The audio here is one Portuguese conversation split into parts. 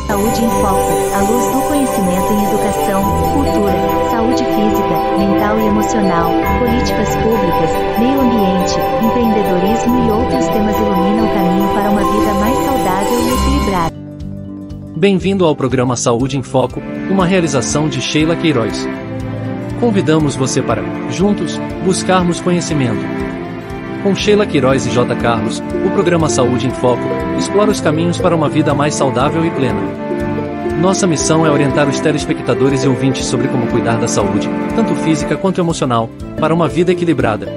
Saúde em Foco, a luz do conhecimento em educação, cultura, saúde física, mental e emocional, políticas públicas, meio ambiente, empreendedorismo e outros temas iluminam o caminho para uma vida mais saudável e equilibrada. Bem-vindo ao programa Saúde em Foco, uma realização de Sheila Queiroz. Convidamos você para, juntos, buscarmos conhecimento. Com Sheila Queiroz e J. Carlos, o programa Saúde em Foco explora os caminhos para uma vida mais saudável e plena. Nossa missão é orientar os telespectadores e ouvintes sobre como cuidar da saúde, tanto física quanto emocional, para uma vida equilibrada.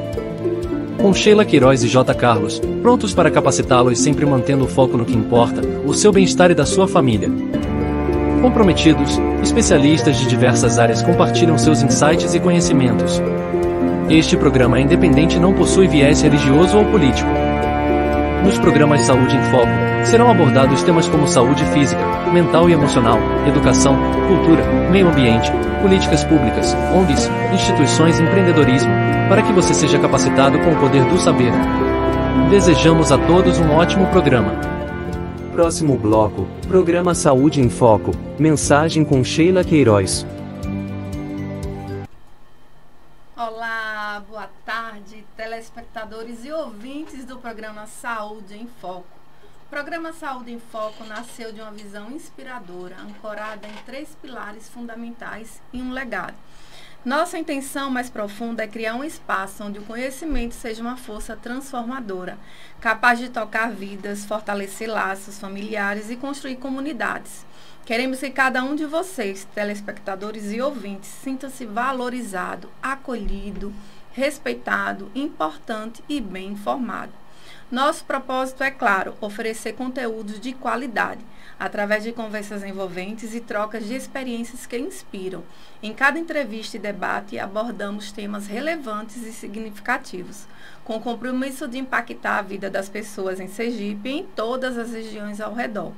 Com Sheila Queiroz e J. Carlos, prontos para capacitá-los sempre mantendo o foco no que importa, o seu bem-estar e da sua família. Comprometidos, especialistas de diversas áreas compartilham seus insights e conhecimentos. Este programa é independente e não possui viés religioso ou político. Nos programas Saúde em Foco, serão abordados temas como saúde física, mental e emocional, educação, cultura, meio ambiente, políticas públicas, ONGs, instituições e empreendedorismo, para que você seja capacitado com o poder do saber. Desejamos a todos um ótimo programa. Próximo bloco, programa Saúde em Foco, mensagem com Sheila Queiroz. Olá, boa tarde, telespectadores e ouvintes do programa Saúde em Foco. O programa Saúde em Foco nasceu de uma visão inspiradora, ancorada em 3 pilares fundamentais e um legado. Nossa intenção mais profunda é criar um espaço onde o conhecimento seja uma força transformadora, capaz de tocar vidas, fortalecer laços familiares e construir comunidades. Queremos que cada um de vocês, telespectadores e ouvintes, sinta-se valorizado, acolhido, respeitado, importante e bem informado. Nosso propósito é, claro, oferecer conteúdos de qualidade, através de conversas envolventes e trocas de experiências que inspiram. Em cada entrevista e debate, abordamos temas relevantes e significativos, com o compromisso de impactar a vida das pessoas em Sergipe e em todas as regiões ao redor.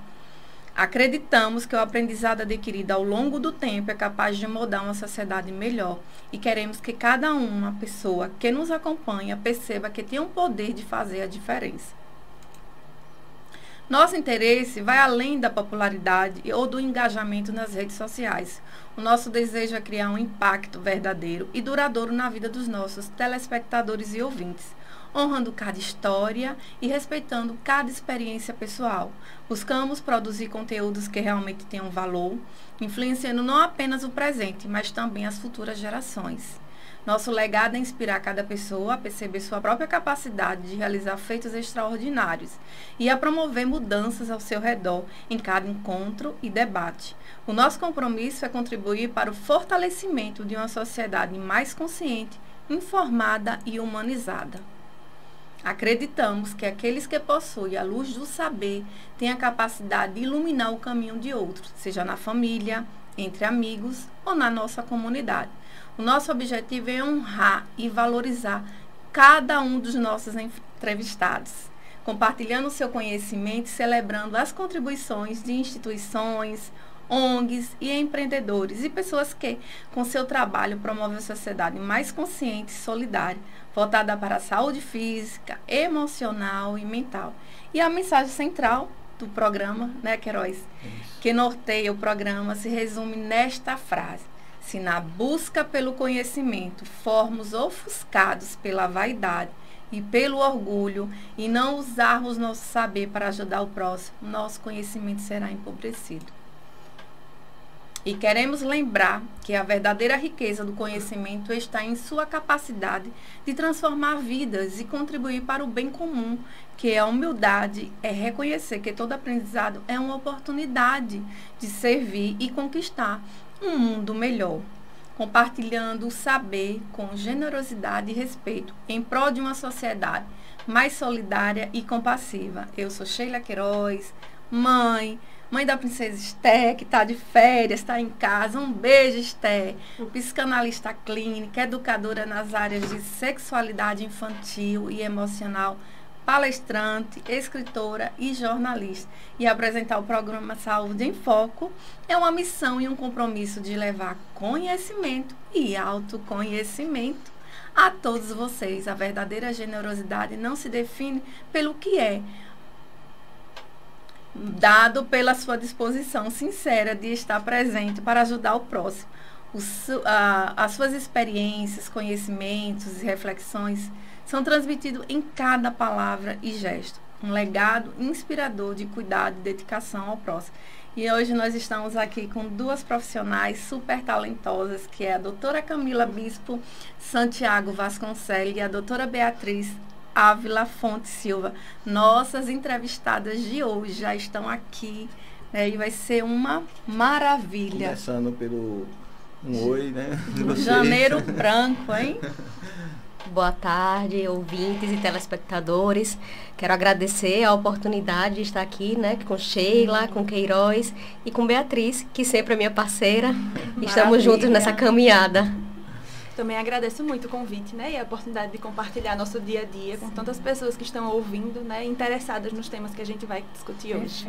Acreditamos que o aprendizado adquirido ao longo do tempo é capaz de moldar uma sociedade melhor e queremos que cada uma pessoa que nos acompanha perceba que tem o poder de fazer a diferença. Nosso interesse vai além da popularidade ou do engajamento nas redes sociais. O nosso desejo é criar um impacto verdadeiro e duradouro na vida dos nossos telespectadores e ouvintes, honrando cada história e respeitando cada experiência pessoal. Buscamos produzir conteúdos que realmente tenham valor, influenciando não apenas o presente, mas também as futuras gerações. Nosso legado é inspirar cada pessoa a perceber sua própria capacidade de realizar feitos extraordinários e a promover mudanças ao seu redor em cada encontro e debate. O nosso compromisso é contribuir para o fortalecimento de uma sociedade mais consciente, informada e humanizada. Acreditamos que aqueles que possuem a luz do saber têm a capacidade de iluminar o caminho de outros, seja na família, entre amigos ou na nossa comunidade. O nosso objetivo é honrar e valorizar cada um dos nossos entrevistados, compartilhando o seu conhecimento e celebrando as contribuições de instituições, ONGs e empreendedores e pessoas que, com seu trabalho, promovem uma sociedade mais consciente e solidária, voltada para a saúde física, emocional e mental. E a mensagem central do programa, né, Queiroz, que norteia o programa, se resume nesta frase: se na busca pelo conhecimento formos ofuscados pela vaidade e pelo orgulho e não usarmos nosso saber para ajudar o próximo, nosso conhecimento será empobrecido. E queremos lembrar que a verdadeira riqueza do conhecimento está em sua capacidade de transformar vidas e contribuir para o bem comum, que a humildade é reconhecer que todo aprendizado é uma oportunidade de servir e conquistar um mundo melhor, compartilhando o saber com generosidade e respeito em prol de uma sociedade mais solidária e compassiva. Eu sou Sheila Queiroz, mãe da princesa Esther, que está de férias, está em casa. Um beijo, Esther. Psicanalista clínica, educadora nas áreas de sexualidade infantil e emocional, palestrante, escritora e jornalista. E apresentar o programa Saúde em Foco é uma missão e um compromisso de levar conhecimento e autoconhecimento a todos vocês. A verdadeira generosidade não se define pelo que é, dado pela sua disposição sincera de estar presente para ajudar o próximo. As suas experiências, conhecimentos e reflexões são transmitidos em cada palavra e gesto. Um legado inspirador de cuidado e dedicação ao próximo. E hoje nós estamos aqui com duas profissionais super talentosas, que é a doutora Camila Bispo Santiago Vasconcelos e a doutora Beatriz Ávila Fonte Silva. Nossas entrevistadas de hoje já estão aqui, né, e vai ser uma maravilha. Começando pelo oi, né? Janeiro branco, hein? Boa tarde, ouvintes e telespectadores. Quero agradecer a oportunidade de estar aqui, né, com Sheila, com Queiroz e com Beatriz, que sempre é minha parceira. Estamos juntos nessa caminhada. Também agradeço muito o convite, né, e a oportunidade de compartilhar nosso dia a dia com tantas pessoas que estão ouvindo, né, interessadas nos temas que a gente vai discutir hoje.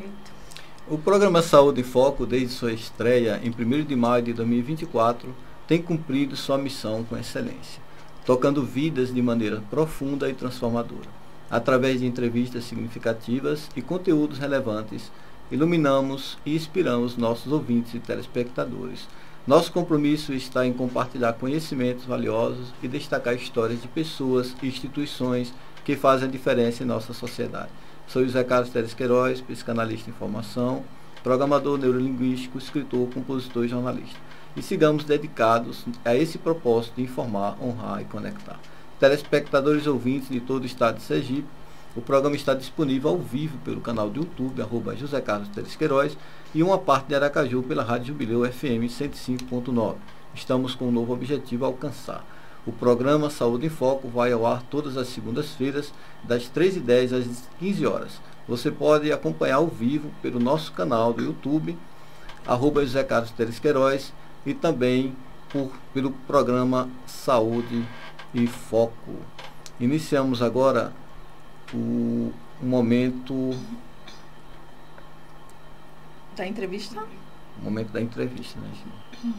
O programa Saúde em Foco, desde sua estreia em 1º de maio de 2024, tem cumprido sua missão com excelência, tocando vidas de maneira profunda e transformadora. Através de entrevistas significativas e conteúdos relevantes, iluminamos e inspiramos nossos ouvintes e telespectadores. Nosso compromisso está em compartilhar conhecimentos valiosos e destacar histórias de pessoas e instituições que fazem a diferença em nossa sociedade. Sou José Carlos Teles Queiroz, psicanalista em formação, programador neurolinguístico, escritor, compositor e jornalista. E sigamos dedicados a esse propósito de informar, honrar e conectar. Telespectadores e ouvintes de todo o estado de Sergipe, o programa está disponível ao vivo pelo canal do YouTube, @José Carlos Teles Queiroz, e uma parte de Aracaju pela Rádio Jubileu FM 105.9. Estamos com um novo objetivo a alcançar. O programa Saúde em Foco vai ao ar todas as segundas-feiras, das 13h10 às 15 horas. Você pode acompanhar ao vivo pelo nosso canal do YouTube, @José Carlos Teles Queiroz, e também pelo programa Saúde em Foco. Iniciamos agora o momento da entrevista. O momento da entrevista, né, gente?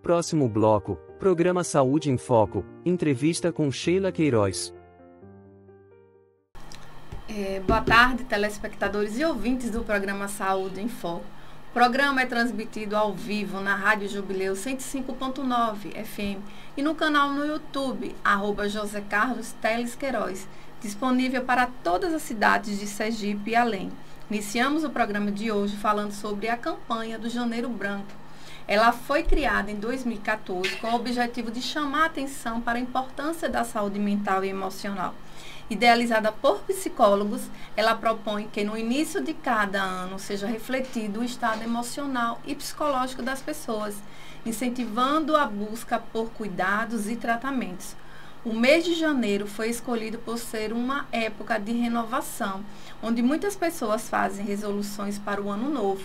Próximo bloco, programa Saúde em Foco, entrevista com Sheila Queiroz. Boa tarde, telespectadores e ouvintes do programa Saúde em Foco. O programa é transmitido ao vivo na Rádio Jubileu 105.9 FM e no canal no YouTube, @José Carlos Teles Queiroz, disponível para todas as cidades de Sergipe e além. Iniciamos o programa de hoje falando sobre a campanha do Janeiro Branco. Ela foi criada em 2014 com o objetivo de chamar a atenção para a importância da saúde mental e emocional. Idealizada por psicólogos, ela propõe que no início de cada ano seja refletido o estado emocional e psicológico das pessoas, incentivando a busca por cuidados e tratamentos. O mês de janeiro foi escolhido por ser uma época de renovação, onde muitas pessoas fazem resoluções para o ano novo,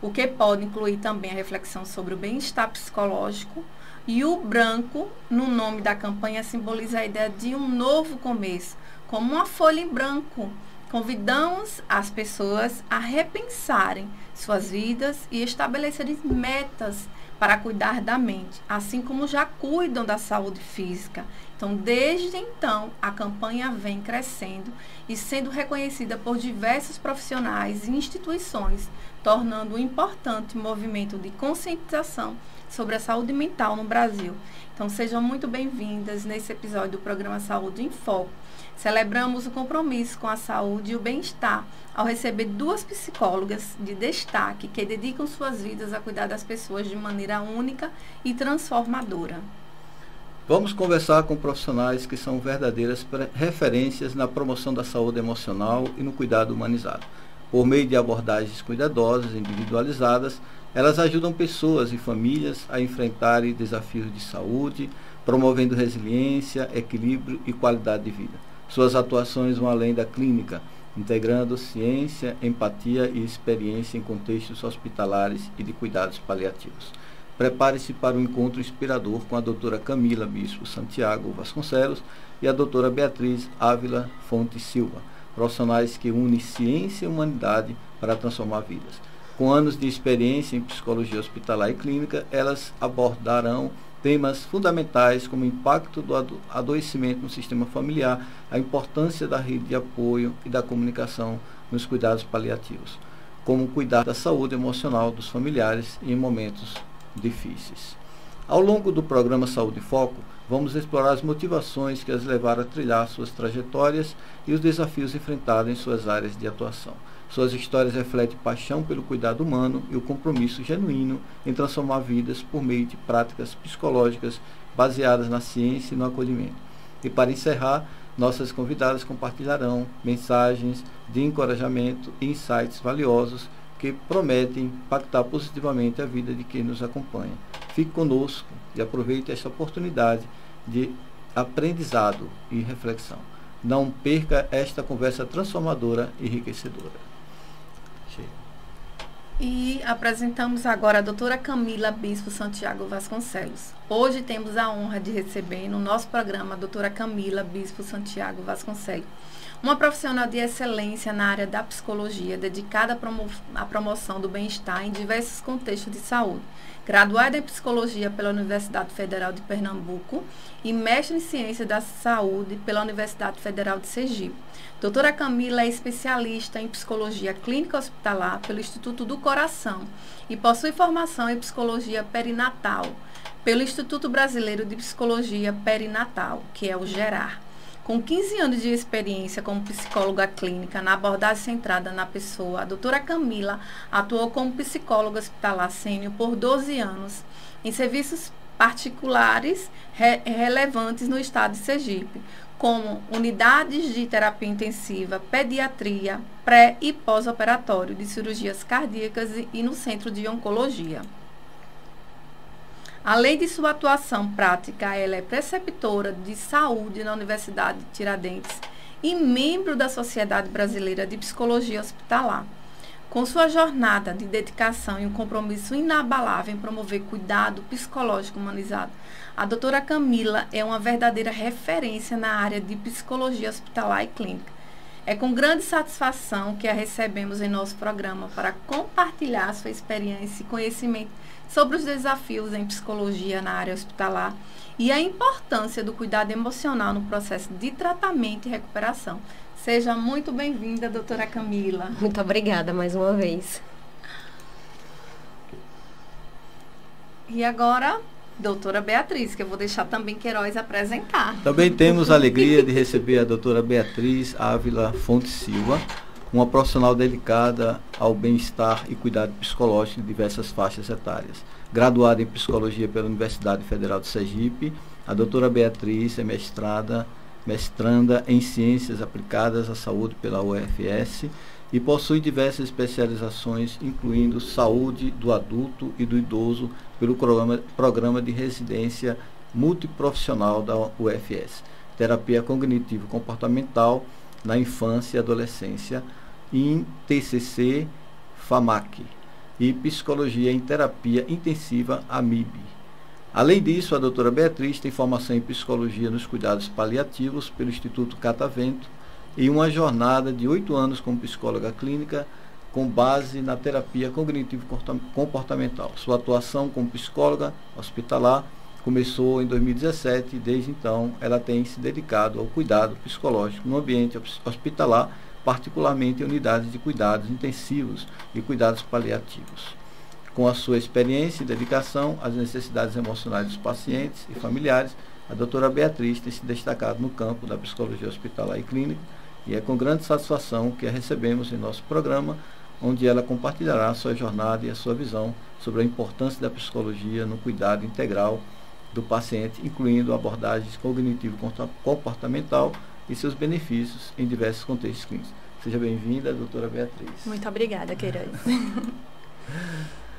o que pode incluir também a reflexão sobre o bem-estar psicológico. E o branco, no nome da campanha, simboliza a ideia de um novo começo, como uma folha em branco. Convidamos as pessoas a repensarem suas vidas e estabelecerem metas para cuidar da mente, assim como já cuidam da saúde física. Então, desde então, a campanha vem crescendo e sendo reconhecida por diversos profissionais e instituições, tornando um importante movimento de conscientização sobre a saúde mental no Brasil. Então, sejam muito bem-vindas nesse episódio do programa Saúde em Foco. Celebramos o compromisso com a saúde e o bem-estar ao receber duas psicólogas de destaque que dedicam suas vidas a cuidar das pessoas de maneira única e transformadora. Vamos conversar com profissionais que são verdadeiras referências na promoção da saúde emocional e no cuidado humanizado. Por meio de abordagens cuidadosas e individualizadas, elas ajudam pessoas e famílias a enfrentarem desafios de saúde, promovendo resiliência, equilíbrio e qualidade de vida. Suas atuações vão além da clínica, integrando ciência, empatia e experiência em contextos hospitalares e de cuidados paliativos. Prepare-se para um encontro inspirador com a doutora Camila Bispo Santiago Vasconcelos e a doutora Beatriz Ávila Fonte Silva, profissionais que unem ciência e humanidade para transformar vidas. Com anos de experiência em psicologia hospitalar e clínica, elas abordarão temas fundamentais como o impacto do adoecimento no sistema familiar, a importância da rede de apoio e da comunicação nos cuidados paliativos, como cuidar da saúde emocional dos familiares em momentos difíceis. Ao longo do programa Saúde em Foco, vamos explorar as motivações que as levaram a trilhar suas trajetórias e os desafios enfrentados em suas áreas de atuação. Suas histórias refletem paixão pelo cuidado humano e o compromisso genuíno em transformar vidas por meio de práticas psicológicas baseadas na ciência e no acolhimento. E para encerrar, nossas convidadas compartilharão mensagens de encorajamento e insights valiosos que prometem impactar positivamente a vida de quem nos acompanha. Fique conosco e aproveite esta oportunidade de aprendizado e reflexão. Não perca esta conversa transformadora e enriquecedora. E apresentamos agora a doutora Camila Bispo Santiago Vasconcelos. Hoje temos a honra de receber no nosso programa a doutora Camila Bispo Santiago Vasconcelos, uma profissional de excelência na área da psicologia, dedicada à promoção do bem-estar em diversos contextos de saúde. Graduada em Psicologia pela Universidade Federal de Pernambuco e mestre em Ciência da Saúde pela Universidade Federal de Sergipe. Doutora Camila é especialista em Psicologia Clínica Hospitalar pelo Instituto do Coração e possui formação em Psicologia Perinatal pelo Instituto Brasileiro de Psicologia Perinatal, que é o GERAR. Com 15 anos de experiência como psicóloga clínica na abordagem centrada na pessoa, a doutora Camila atuou como psicóloga hospitalar sênior por 12 anos em serviços particulares relevantes no estado de Sergipe, como unidades de terapia intensiva, pediatria, pré- e pós-operatório de cirurgias cardíacas e no centro de oncologia. Além de sua atuação prática, ela é preceptora de saúde na Universidade de Tiradentes e membro da Sociedade Brasileira de Psicologia Hospitalar. Com sua jornada de dedicação e um compromisso inabalável em promover cuidado psicológico humanizado, a doutora Camila é uma verdadeira referência na área de psicologia hospitalar e clínica. É com grande satisfação que a recebemos em nosso programa para compartilhar sua experiência e conhecimento sobre os desafios em psicologia na área hospitalar e a importância do cuidado emocional no processo de tratamento e recuperação. Seja muito bem-vinda, doutora Camila. Muito obrigada mais uma vez. E agora, doutora Beatriz, que eu vou deixar também Queiroz apresentar. Também temos a alegria de receber a doutora Beatriz Ávila Fonte Silva, uma profissional dedicada ao bem-estar e cuidado psicológico de diversas faixas etárias. Graduada em Psicologia pela Universidade Federal de Sergipe, a doutora Beatriz é mestranda em Ciências Aplicadas à Saúde pela UFS e possui diversas especializações, incluindo Saúde do Adulto e do Idoso pelo Programa de Residência Multiprofissional da UFS, Terapia Cognitivo-Comportamental na Infância e Adolescência, em TCC FAMAC, e Psicologia em Terapia Intensiva AMIB. Além disso, a doutora Beatriz tem formação em Psicologia nos Cuidados Paliativos pelo Instituto Catavento e uma jornada de 8 anos como psicóloga clínica com base na terapia cognitivo-comportamental. Sua atuação como psicóloga hospitalar começou em 2017 e desde então ela tem se dedicado ao cuidado psicológico no ambiente hospitalar, particularmente em unidades de cuidados intensivos e cuidados paliativos. Com a sua experiência e dedicação às necessidades emocionais dos pacientes e familiares, a doutora Beatriz tem se destacado no campo da psicologia hospitalar e clínica e é com grande satisfação que a recebemos em nosso programa, onde ela compartilhará a sua jornada e a sua visão sobre a importância da psicologia no cuidado integral do paciente, incluindo abordagens cognitivo-comportamental e seus benefícios em diversos contextos clínicos. Seja bem-vinda, doutora Beatriz. Muito obrigada, Queiroz.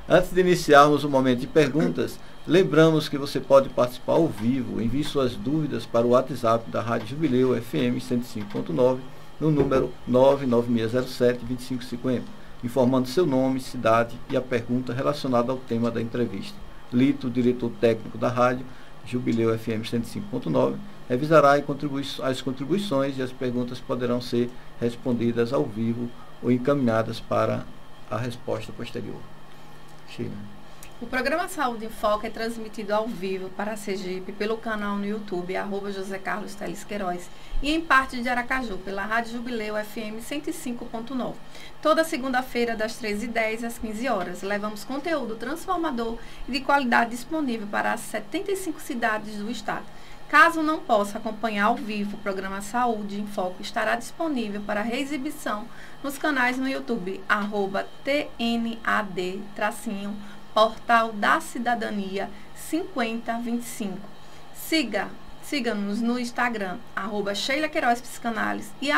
Antes de iniciarmos o momento de perguntas, lembramos que você pode participar ao vivo. Envie suas dúvidas para o WhatsApp da Rádio Jubileu FM 105.9 no número 99607-2550, informando seu nome, cidade e a pergunta relacionada ao tema da entrevista. Lito, diretor técnico da Rádio Jubileu FM 105.9, revisará as contribuições e as perguntas poderão ser respondidas ao vivo ou encaminhadas para a resposta posterior. Sheila. O programa Saúde em Foco é transmitido ao vivo para a Sergipe pelo canal no YouTube, @José Carlos Teles Queiroz, e em parte de Aracaju, pela Rádio Jubileu FM 105.9. Toda segunda-feira, das 13h10 às 15 horas, levamos conteúdo transformador e de qualidade disponível para as 75 cidades do estado. Caso não possa acompanhar ao vivo, o programa Saúde em Foco estará disponível para reexibição nos canais no YouTube, @TNAD, Portal da Cidadania 5025. Siga-nos no Instagram, @Sheila Queiroz Psicanálise e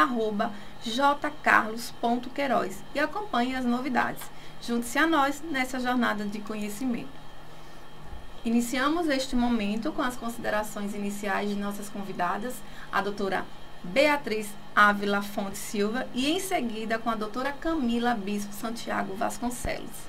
@jcarlos.queiroz, e acompanhe as novidades. Junte-se a nós nessa jornada de conhecimento. Iniciamos este momento com as considerações iniciais de nossas convidadas, a doutora Beatriz Ávila Fonte Silva, e em seguida com a doutora Camila Bispo Santiago Vasconcelos.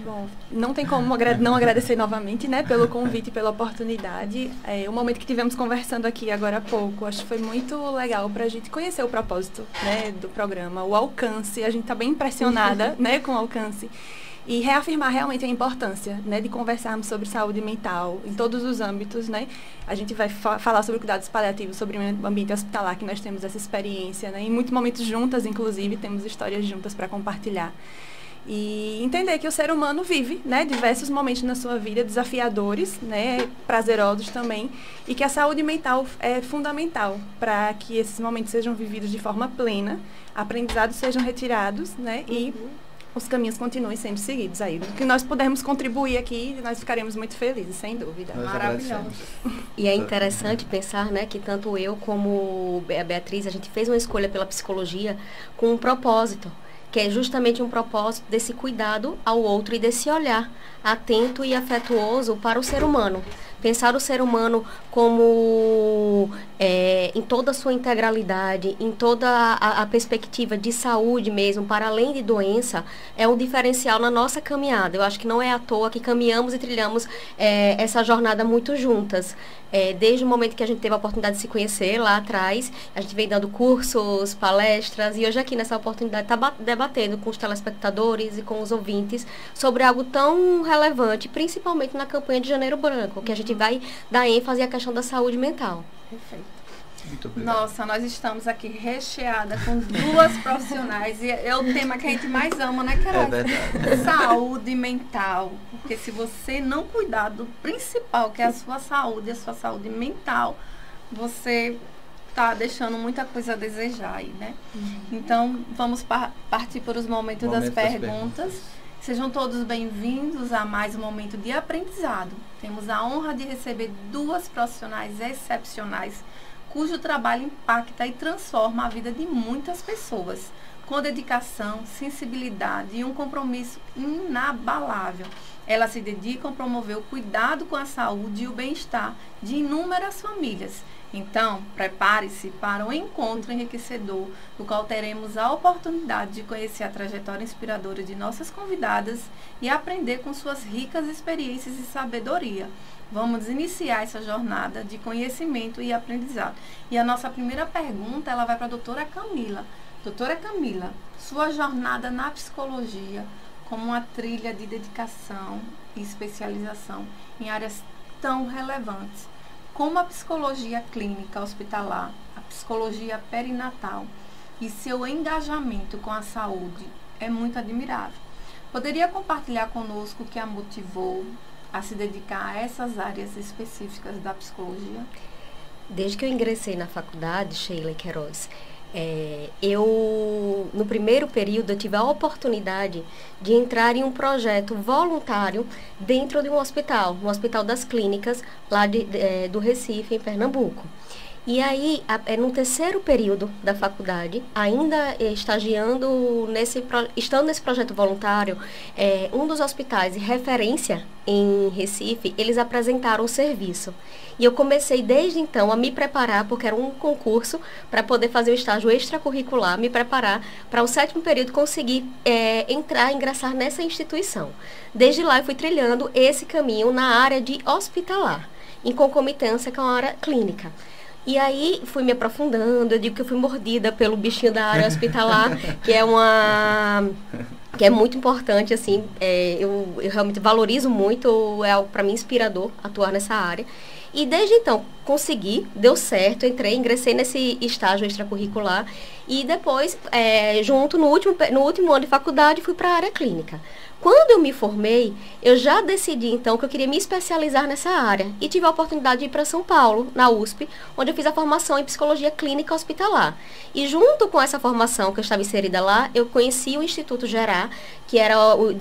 Bom, não tem como não agradecer novamente, né, pelo convite e pela oportunidade. O momento que tivemos conversando aqui agora há pouco, acho que foi muito legal para a gente conhecer o propósito, né, do programa, o alcance. A gente está bem impressionada, né, com o alcance. E reafirmar realmente a importância, né, de conversarmos sobre saúde mental em todos os âmbitos, né? A gente vai falar sobre cuidados paliativos, sobre o ambiente hospitalar, que nós temos essa experiência, né? Em muitos momentos juntas, inclusive, temos histórias juntas para compartilhar. E entender que o ser humano vive, né, diversos momentos na sua vida, desafiadores, né, prazerosos também, e que a saúde mental é fundamental para que esses momentos sejam vividos de forma plena, aprendizados sejam retirados, né, e os caminhos continuem sendo seguidos aí. O que nós pudermos contribuir aqui, nós ficaremos muito felizes, sem dúvida. Maravilhoso. E é interessante pensar, né, que tanto eu como a Beatriz, a gente fez uma escolha pela psicologia com um propósito, que é justamente um propósito desse cuidado ao outro e desse olhar atento e afetuoso para o ser humano. Pensar o ser humano como em toda a sua integralidade, em toda a perspectiva de saúde mesmo, para além de doença, é um diferencial na nossa caminhada. Eu acho que não é à toa que caminhamos e trilhamos essa jornada muito juntas. Desde o momento que a gente teve a oportunidade de se conhecer lá atrás, a gente vem dando cursos, palestras, e hoje aqui nessa oportunidade está debatendo com os telespectadores e com os ouvintes sobre algo tão relevante, principalmente na campanha de Janeiro Branco, que a gente vai dar ênfase à questão da saúde mental. Perfeito. Muito obrigado. Nossa, nós estamos aqui recheada com duas profissionais, e é o tema que a gente mais ama, né, Queiroz? É verdade. Saúde mental. Porque se você não cuidar do principal, que é a sua saúde mental, você está deixando muita coisa a desejar aí, né? Então, vamos partir para os momentos das perguntas. Sejam todos bem-vindos a mais um momento de aprendizado. Temos a honra de receber duas profissionais excepcionais, cujo trabalho impacta e transforma a vida de muitas pessoas, com dedicação, sensibilidade e um compromisso inabalável. Elas se dedicam a promover o cuidado com a saúde e o bem-estar de inúmeras famílias. Então, prepare-se para um encontro enriquecedor, no qual teremos a oportunidade de conhecer a trajetória inspiradora de nossas convidadas e aprender com suas ricas experiências e sabedoria. Vamos iniciar essa jornada de conhecimento e aprendizado. E a nossa primeira pergunta, ela vai para a doutora Camila. Doutora Camila, sua jornada na psicologia como uma trilha de dedicação e especialização em áreas tão relevantes como a psicologia clínica hospitalar, a psicologia perinatal e seu engajamento com a saúde é muito admirável. Poderia compartilhar conosco o que a motivou a se dedicar a essas áreas específicas da psicologia? Desde que eu ingressei na faculdade, Sheila Queiroz, no primeiro período, eu tive a oportunidade de entrar em um projeto voluntário dentro de um hospital das clínicas, lá do Recife, em Pernambuco. E aí, no terceiro período da faculdade, ainda estando nesse projeto voluntário, um dos hospitais de referência em Recife, eles apresentaram o serviço. E eu comecei desde então a me preparar, porque era um concurso para poder fazer o estágio extracurricular, me preparar para o sétimo período conseguir ingressar nessa instituição. Desde lá eu fui trilhando esse caminho na área de hospitalar, em concomitância com a área clínica. E aí fui me aprofundando, eu digo que eu fui mordida pelo bichinho da área hospitalar, que é muito importante, assim, eu realmente valorizo muito, é algo para mim inspirador atuar nessa área. E desde então, consegui, deu certo, ingressei nesse estágio extracurricular e depois, no último ano de faculdade, fui para a área clínica. Quando eu me formei, eu já decidi, então, que eu queria me especializar nessa área. E tive a oportunidade de ir para São Paulo, na USP, onde eu fiz a formação em Psicologia Clínica Hospitalar. E junto com essa formação que eu estava inserida lá, eu conheci o Instituto Gerá, que era o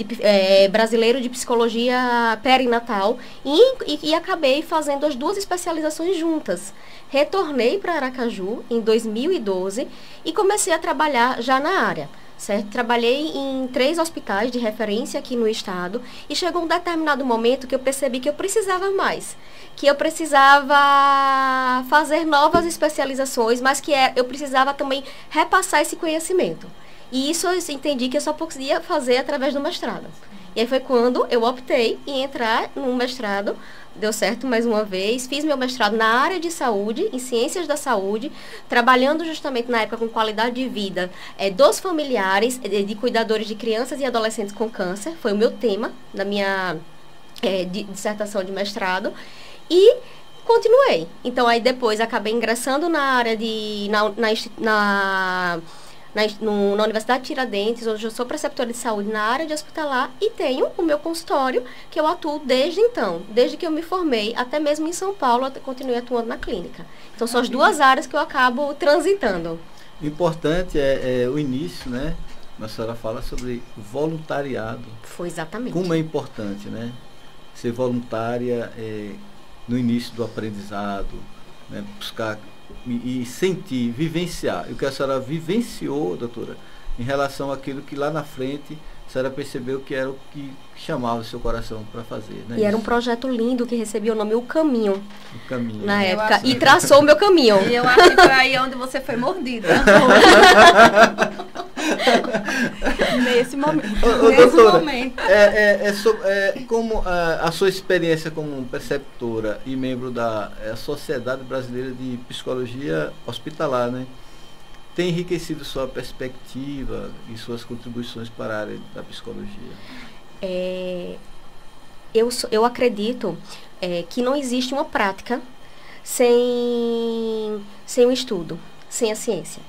brasileiro de Psicologia Perinatal, e acabei fazendo as duas especializações juntas. Retornei para Aracaju em 2012 e comecei a trabalhar já na área. Certo? Trabalhei em 3 hospitais de referência aqui no estado e chegou um determinado momento que eu percebi que eu precisava mais, que eu precisava fazer novas especializações, mas que eu precisava também repassar esse conhecimento. E isso eu entendi que eu só podia fazer através do mestrado. E aí foi quando eu optei em entrar no mestrado. Deu certo mais uma vez, fiz meu mestrado na área de saúde, em ciências da saúde, trabalhando justamente na época com qualidade de vida dos familiares, de cuidadores de crianças e adolescentes com câncer, foi o meu tema da minha dissertação de mestrado, e continuei. Então aí depois acabei ingressando na área na Universidade de Tiradentes, onde eu sou preceptora de saúde na área de hospitalar e tenho o meu consultório, que eu atuo desde então, desde que eu me formei, até mesmo em São Paulo, eu continuei atuando na clínica. Então, são as duas áreas que eu acabo transitando. Importante é o início, né? A senhora fala sobre voluntariado. Foi exatamente. Como é importante, né? Ser voluntária no início do aprendizado, né? Buscar e sentir, vivenciar. E o que a senhora vivenciou, doutora, em relação àquilo que lá na frente a senhora percebeu que era o que chamava o seu coração para fazer, né? E era um projeto lindo que recebia o nome O Caminho. O Caminho. Na época. E traçou o meu caminho. E eu acho que foi aí onde você foi mordida. Nesse momento. Doutora, como a sua experiência como preceptora e membro da Sociedade Brasileira de Psicologia Hospitalar, né, tem enriquecido sua perspectiva e suas contribuições para a área da psicologia? Eu acredito que não existe uma prática sem um estudo, sem a ciência.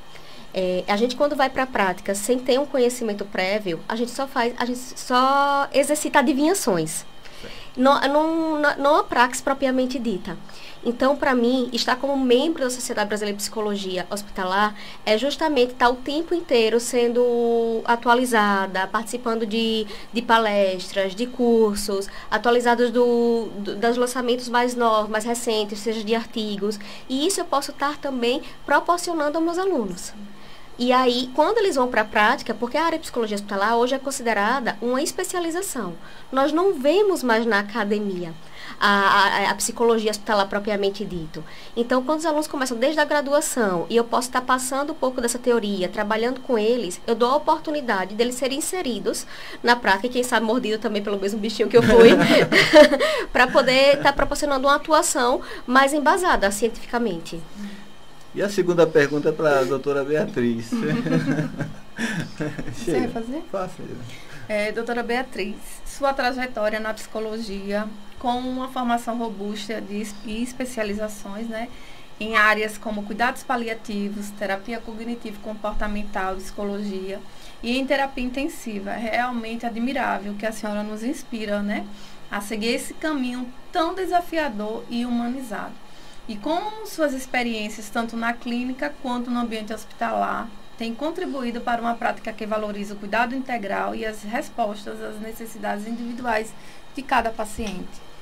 A gente, quando vai para a prática sem ter um conhecimento prévio, a gente só exercita adivinhações. Não a praxis propriamente dita. Então, para mim, estar como membro da Sociedade Brasileira de Psicologia Hospitalar é justamente estar o tempo inteiro sendo atualizada, participando de palestras, de cursos, atualizados dos lançamentos mais novos, mais recentes, seja de artigos. E isso eu posso estar também proporcionando aos meus alunos. E aí, quando eles vão para a prática, porque a área de psicologia hospitalar hoje é considerada uma especialização. Nós não vemos mais na academia a psicologia hospitalar propriamente dito. Então, quando os alunos começam desde a graduação e eu posso estar passando um pouco dessa teoria, trabalhando com eles, eu dou a oportunidade deles serem inseridos na prática, e quem sabe mordido também pelo mesmo bichinho que eu fui, para poder estar proporcionando uma atuação mais embasada cientificamente. E a segunda pergunta é para a doutora Beatriz. Você vai fazer? Faça. Doutora Beatriz, sua trajetória na psicologia, com uma formação robusta e especializações, né, em áreas como cuidados paliativos, terapia cognitivo-comportamental, psicologia e em terapia intensiva. É realmente admirável que a senhora nos inspira, né, a seguir esse caminho tão desafiador e humanizado. E como suas experiências, tanto na clínica quanto no ambiente hospitalar, têm contribuído para uma prática que valoriza o cuidado integral e as respostas às necessidades individuais de cada paciente?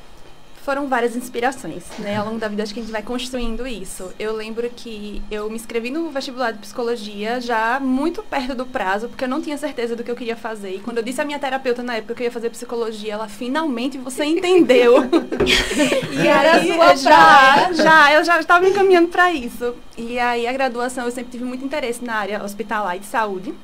Foram várias inspirações, né? Ao longo da vida, acho que a gente vai construindo isso. Eu lembro que eu me inscrevi no vestibular de psicologia já muito perto do prazo, porque eu não tinha certeza do que eu queria fazer. E quando eu disse à minha terapeuta na época que eu ia fazer psicologia, ela, finalmente você entendeu. E aí, eu já estava me encaminhando para isso. E aí, a graduação, eu sempre tive muito interesse na área hospitalar e de saúde.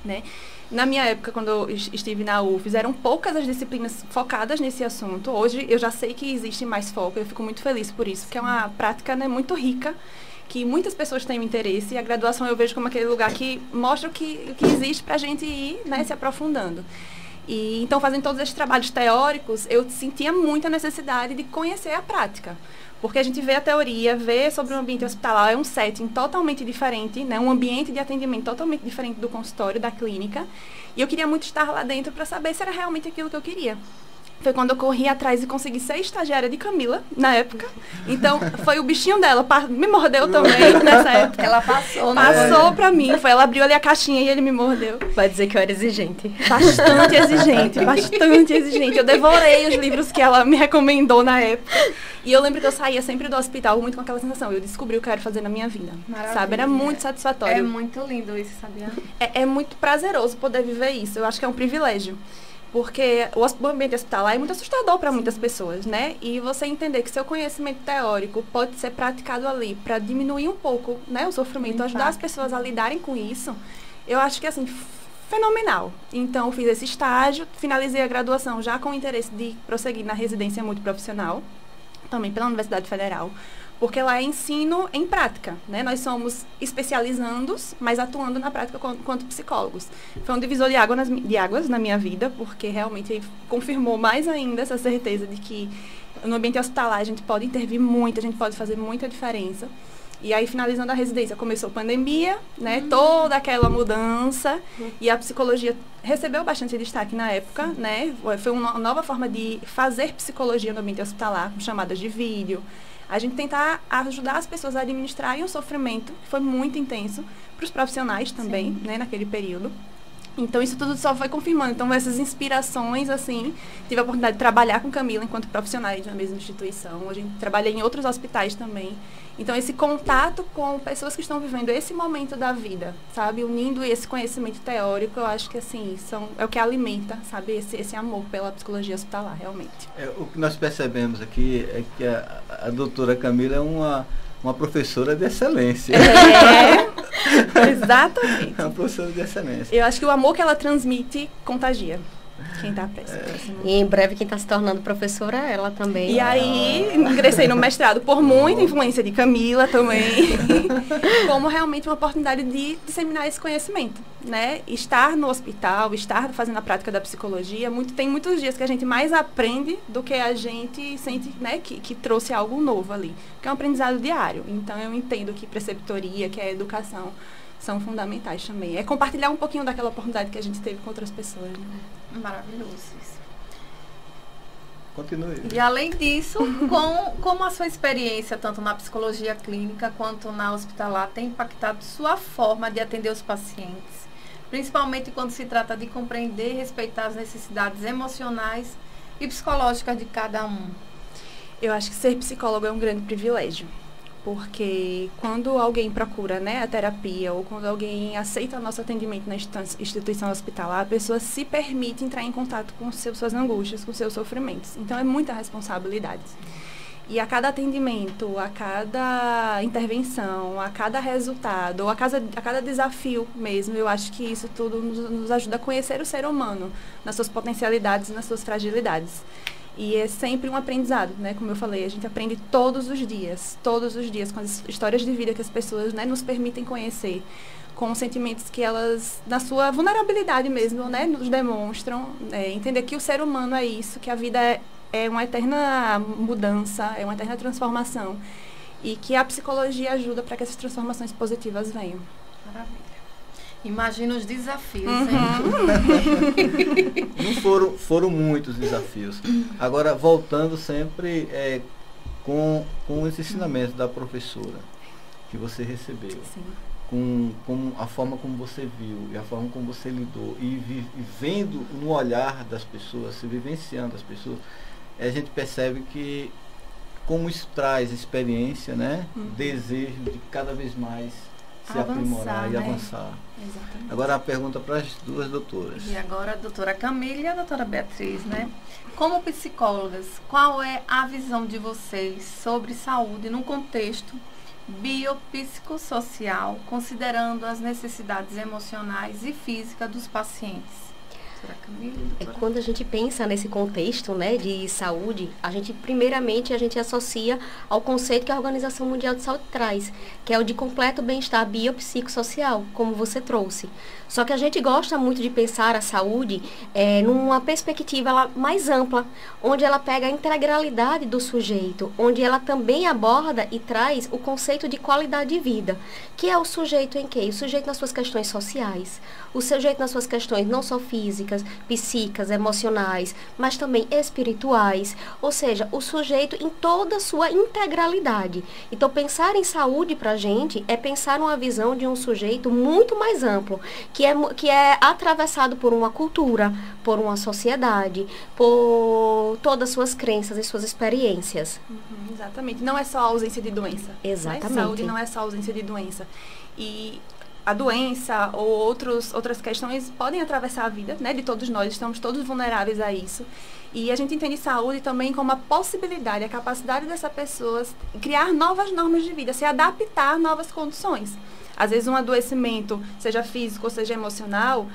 né? Na minha época, quando eu estive na UFES, eram poucas as disciplinas focadas nesse assunto. Hoje eu já sei que existe mais foco, eu fico muito feliz por isso, porque é uma prática, né, muito rica, que muitas pessoas têm interesse, e a graduação eu vejo como aquele lugar que mostra o que existe para a gente ir, né, se aprofundando. E então, fazendo todos esses trabalhos teóricos, eu sentia muita necessidade de conhecer a prática. Porque a gente vê a teoria, vê sobre o ambiente hospitalar, é um setting totalmente diferente, né? Um ambiente de atendimento totalmente diferente do consultório, da clínica. E eu queria muito estar lá dentro para saber se era realmente aquilo que eu queria. Foi quando eu corri atrás e consegui ser estagiária de Camila, na época. Então, foi o bichinho dela, me mordeu também nessa época. Ela passou, né? Passou pra mim, ela abriu ali a caixinha e ele me mordeu. Vai dizer que eu era exigente. Bastante exigente, bastante exigente. Eu devorei os livros que ela me recomendou na época. E eu lembro que eu saía sempre do hospital muito com aquela sensação, eu descobri o que eu quero fazer na minha vida. Maravilha. Sabe? Era muito satisfatório. É muito lindo isso, sabia? É muito prazeroso poder viver isso. Eu acho que é um privilégio. Porque o ambiente hospitalar é muito assustador para muitas pessoas, né? E você entender que seu conhecimento teórico pode ser praticado ali para diminuir um pouco, né, o sofrimento, ajudar as pessoas a lidarem com isso, eu acho que, assim, fenomenal. Então, eu fiz esse estágio, finalizei a graduação já com o interesse de prosseguir na residência multiprofissional, também pela Universidade Federal, porque lá é ensino em prática, né? Nós somos especializandos, mas atuando na prática quanto psicólogos. Foi um divisor de águas na minha vida, porque realmente confirmou mais ainda essa certeza de que no ambiente hospitalar a gente pode intervir muito, a gente pode fazer muita diferença. E aí, finalizando a residência, começou a pandemia, né? Toda aquela mudança, e a psicologia recebeu bastante destaque na época, né? Foi uma nova forma de fazer psicologia no ambiente hospitalar, com chamadas de vídeo. A gente tentar ajudar as pessoas a administrarem o sofrimento, que foi muito intenso, para os profissionais também, né, naquele período. Então, isso tudo só foi confirmando. Então, essas inspirações, assim, tive a oportunidade de trabalhar com Camila enquanto profissionais na mesma instituição. A gente trabalha em outros hospitais também. Então, esse contato com pessoas que estão vivendo esse momento da vida, sabe? Unindo esse conhecimento teórico, eu acho que, assim, é o que alimenta, sabe? Esse amor pela psicologia hospitalar, realmente. O que nós percebemos aqui é que a doutora Camila é uma professora de excelência. Exatamente. É uma professora de excelência. Eu acho que o amor que ela transmite contagia quem está próximo. E em breve quem está se tornando professora, ela também. E aí, ingressei no mestrado por muita influência de Camila também, como realmente uma oportunidade de disseminar esse conhecimento, né? Estar no hospital, estar fazendo a prática da psicologia, tem muitos dias que a gente mais aprende do que a gente sente, né, que trouxe algo novo ali, que é um aprendizado diário. Então, eu entendo que preceptoria, que a educação, são fundamentais também. É compartilhar um pouquinho daquela oportunidade que a gente teve com outras pessoas. Né? Maravilhoso isso. Continue. E além disso, como a sua experiência, tanto na psicologia clínica quanto na hospitalar, tem impactado sua forma de atender os pacientes? Principalmente quando se trata de compreender e respeitar as necessidades emocionais e psicológicas de cada um. Eu acho que ser psicólogo é um grande privilégio. Porque quando alguém procura, né, a terapia, ou quando alguém aceita o nosso atendimento na instituição hospitalar, a pessoa se permite entrar em contato com suas angústias, com seus sofrimentos. Então, é muita responsabilidade. E a cada atendimento, a cada intervenção, a cada resultado, ou a cada desafio mesmo, eu acho que isso tudo nos ajuda a conhecer o ser humano, nas suas potencialidades e nas suas fragilidades. E é sempre um aprendizado, né? Como eu falei, a gente aprende todos os dias, com as histórias de vida que as pessoas, né, nos permitem conhecer, com os sentimentos que elas, na sua vulnerabilidade mesmo, né, nos demonstram, entender que o ser humano é isso, que a vida é uma eterna mudança, é uma eterna transformação, e que a psicologia ajuda para que essas transformações positivas venham. Maravilha. Imagina os desafios, hein? Não foram muitos desafios. Agora, voltando sempre com os ensinamentos da professora que você recebeu, com a forma como você viu e a forma como você lidou, e vendo no olhar das pessoas, se vivenciando as pessoas, a gente percebe que como isso traz experiência, né? Desejo de cada vez mais se aprimorar e avançar. Exatamente. Agora a pergunta para as duas doutoras. E agora a doutora Camila e a doutora Beatriz, né? Como psicólogas, qual é a visão de vocês sobre saúde num contexto biopsicossocial, considerando as necessidades emocionais e físicas dos pacientes. Quando a gente pensa nesse contexto, né, de saúde, primeiramente a gente associa ao conceito que a Organização Mundial de Saúde traz, que é o de completo bem-estar biopsicossocial, como você trouxe. Só que a gente gosta muito de pensar a saúde numa perspectiva mais ampla, onde ela pega a integralidade do sujeito, onde ela também aborda e traz o conceito de qualidade de vida, que é o sujeito em quê? O sujeito nas suas questões sociais, o sujeito nas suas questões não só físicas, psíquicas, emocionais, mas também espirituais, ou seja, o sujeito em toda a sua integralidade. Então, pensar em saúde para a gente é pensar numa visão de um sujeito muito mais amplo, que é atravessado por uma cultura, por uma sociedade, por todas as suas crenças e suas experiências. Exatamente. Não é só a ausência de doença. Exatamente. Né? Saúde não é só a ausência de doença. E a doença ou outras questões podem atravessar a vida, né, de todos nós, estamos todos vulneráveis a isso. E a gente entende saúde também como a possibilidade, a capacidade dessa pessoa criar novas normas de vida, se adaptar a novas condições. Às vezes um adoecimento, seja físico ou seja emocional,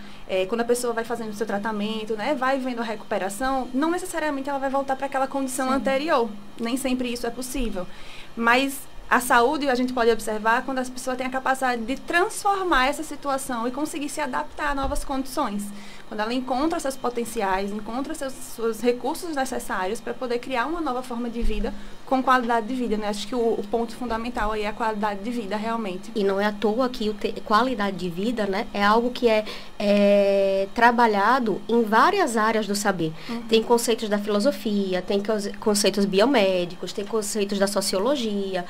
quando a pessoa vai fazendo o seu tratamento, né, vai vendo a recuperação, não necessariamente ela vai voltar para aquela condição anterior. Nem sempre isso é possível. Mas a saúde, a gente pode observar quando as pessoas têm a capacidade de transformar essa situação e conseguir se adaptar a novas condições. Quando ela encontra seus potenciais, encontra seus recursos necessários para poder criar uma nova forma de vida com qualidade de vida, né? Acho que o ponto fundamental aí é a qualidade de vida, realmente. E não é à toa que qualidade de vida, né, é algo que é trabalhado em várias áreas do saber. Tem conceitos da filosofia, tem conceitos biomédicos, tem conceitos da sociologia,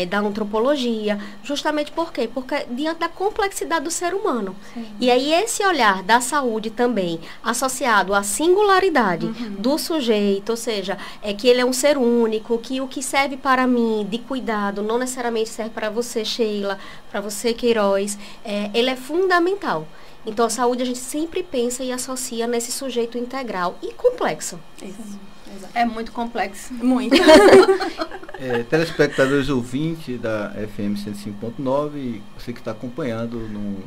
da antropologia, justamente por quê? Porque diante da complexidade do ser humano. Sim. E aí esse olhar da saúde também, associado à singularidade do sujeito, ou seja, que ele é um ser único, que o que serve para mim de cuidado não necessariamente serve para você, Sheila, para você, Queiroz, ele é fundamental. Então, a saúde a gente sempre pensa e associa nesse sujeito integral e complexo. Isso. É muito complexo. Muito. Telespectadores ouvintes da FM 105.9, você que está acompanhando no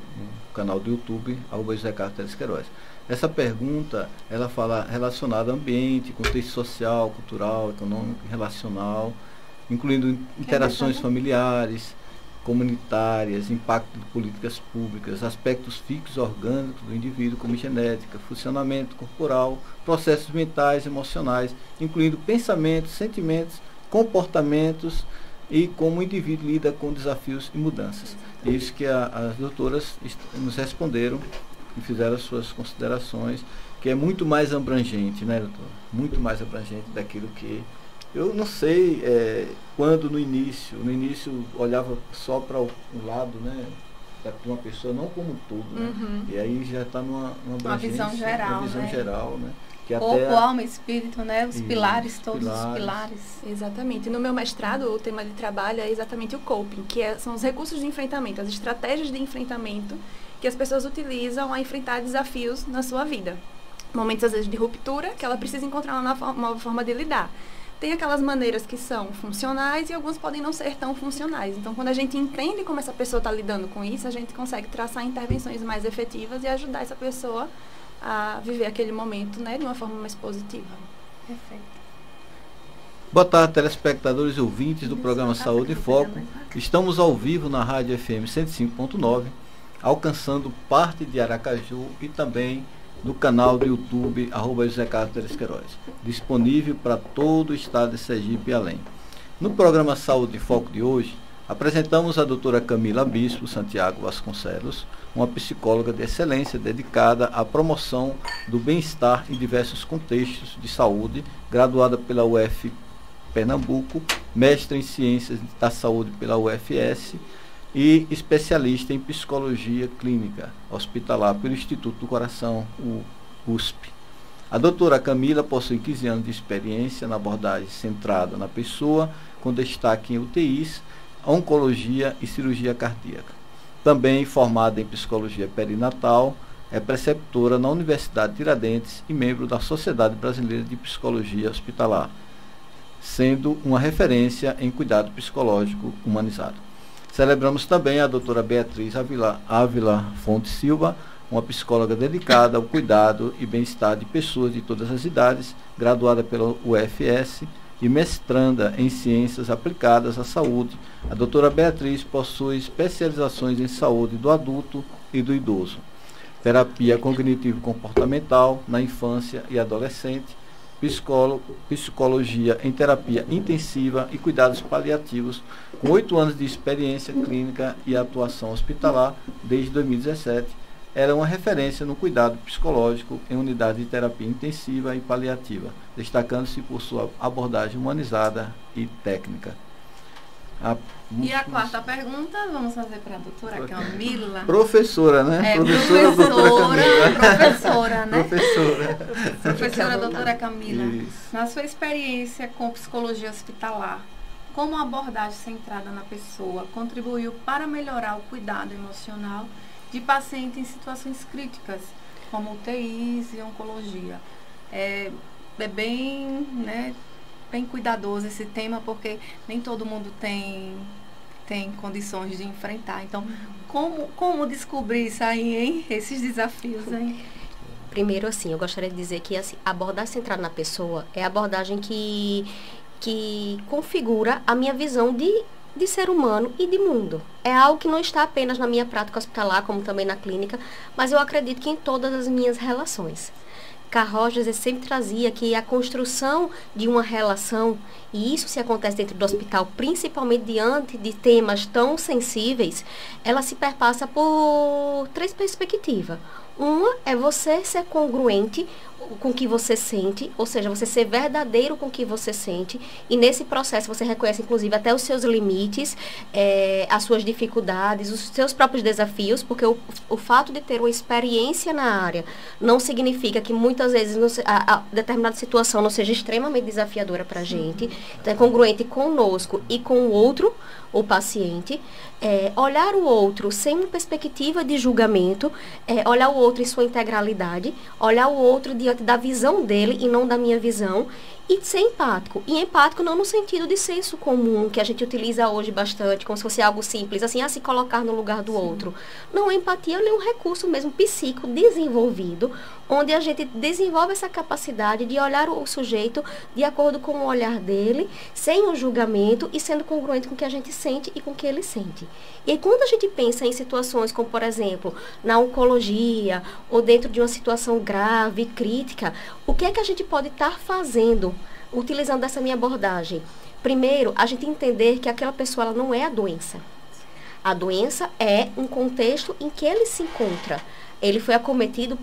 canal do YouTube, @José Carlos Teles Queiroz. Essa pergunta, ela fala relacionada ao ambiente, contexto social, cultural, econômico, relacional, incluindo interações familiares, comunitárias, impacto de políticas públicas, aspectos fixos orgânicos do indivíduo, como genética, funcionamento corporal, processos mentais, emocionais, incluindo pensamentos, sentimentos, comportamentos e como o indivíduo lida com desafios e mudanças. É isso que as doutoras nos responderam e fizeram as suas considerações, que é muito mais abrangente, né, doutora? Muito mais abrangente daquilo que... Eu não sei quando no início olhava só para um lado, né, de uma pessoa, não como um todo, né? E aí já está numa visão geral, uma visão geral, né? Que corpo, até alma, espírito, né? Os pilares, todos os pilares. Exatamente. No meu mestrado, o tema de trabalho é exatamente o coping, que são os recursos de enfrentamento, as estratégias de enfrentamento que as pessoas utilizam a enfrentar desafios na sua vida. Momentos, às vezes, de ruptura, que ela precisa encontrar uma nova forma de lidar. Tem aquelas maneiras que são funcionais e algumas podem não ser tão funcionais. Então, quando a gente entende como essa pessoa está lidando com isso, a gente consegue traçar intervenções mais efetivas e ajudar essa pessoa a viver aquele momento, né, de uma forma mais positiva. Perfeito. Boa tarde, telespectadores e ouvintes do programa Saúde em Foco. Estamos ao vivo na Rádio FM 105.9, alcançando parte de Aracaju e também no canal do YouTube, @José Carlos Teles Queiroz, disponível para todo o estado de Sergipe e além. No programa Saúde em Foco de hoje, apresentamos a doutora Camila Bispo Santiago Vasconcelos, uma psicóloga de excelência dedicada à promoção do bem-estar em diversos contextos de saúde, graduada pela UF Pernambuco, mestre em Ciências da Saúde pela UFS e especialista em Psicologia Clínica Hospitalar pelo Instituto do Coração, o USP. A doutora Camila possui 15 anos de experiência na abordagem centrada na pessoa, com destaque em UTIs, oncologia e cirurgia cardíaca. Também formada em Psicologia Perinatal, é preceptora na Universidade de Tiradentes e membro da Sociedade Brasileira de Psicologia Hospitalar, sendo uma referência em cuidado psicológico humanizado. Celebramos também a doutora Beatriz Ávila Fonte Silva, uma psicóloga dedicada ao cuidado e bem-estar de pessoas de todas as idades, graduada pela UFS e mestranda em Ciências Aplicadas à Saúde. A doutora Beatriz possui especializações em saúde do adulto e do idoso, terapia cognitivo-comportamental na infância e adolescente, psicologia em terapia intensiva e cuidados paliativos, com 8 anos de experiência clínica e atuação hospitalar desde 2017. Era uma referência no cuidado psicológico em unidade de terapia intensiva e paliativa, destacando-se por sua abordagem humanizada e técnica. E a quarta pergunta, vamos fazer para a doutora Camila. Professora, né? Professora, né? Professora, doutora Camila. Isso. Na sua experiência com psicologia hospitalar, como a abordagem centrada na pessoa contribuiu para melhorar o cuidado emocional de pacientes em situações críticas, como UTIs e oncologia? É bem, né, bem cuidadoso esse tema, porque nem todo mundo tem condições de enfrentar. Então, como descobrir isso aí, hein? Esses desafios, hein? Primeiro, assim, eu gostaria de dizer que assim, a abordagem centrada na pessoa é a abordagem que configura a minha visão de ser humano e de mundo. É algo que não está apenas na minha prática hospitalar, como também na clínica, mas eu acredito que em todas as minhas relações. Carl Rogers sempre trazia que a construção de uma relação, e isso se acontece dentro do hospital, principalmente diante de temas tão sensíveis, ela se perpassa por 3 perspectivas. Uma é você ser congruente com o que você sente, ou seja, você ser verdadeiro com o que você sente, e nesse processo você reconhece inclusive até os seus limites, as suas dificuldades, os seus próprios desafios, porque o fato de ter uma experiência na área não significa que muitas vezes a determinada situação não seja extremamente desafiadora para a gente. Então é congruente conosco e com o outro, o paciente, olhar o outro sem uma perspectiva de julgamento, olhar o outro em sua integralidade, olhar o outro diante da visão dele e não da minha visão, e ser empático. E empático não no sentido de senso comum, que a gente utiliza hoje bastante, como se fosse algo simples, assim, se colocar no lugar do outro. Não, a empatia é um recurso mesmo psíquico desenvolvido, onde a gente desenvolve essa capacidade de olhar o sujeito de acordo com o olhar dele, sem o julgamento e sendo congruente com o que a gente sente e com o que ele sente. E aí, quando a gente pensa em situações como, por exemplo, na oncologia ou dentro de uma situação grave, crítica, o que é que a gente pode estar fazendo utilizando essa minha abordagem? Primeiro, a gente entender que aquela pessoa ela não é a doença. A doença é um contexto em que ele se encontra. Ele foi acometido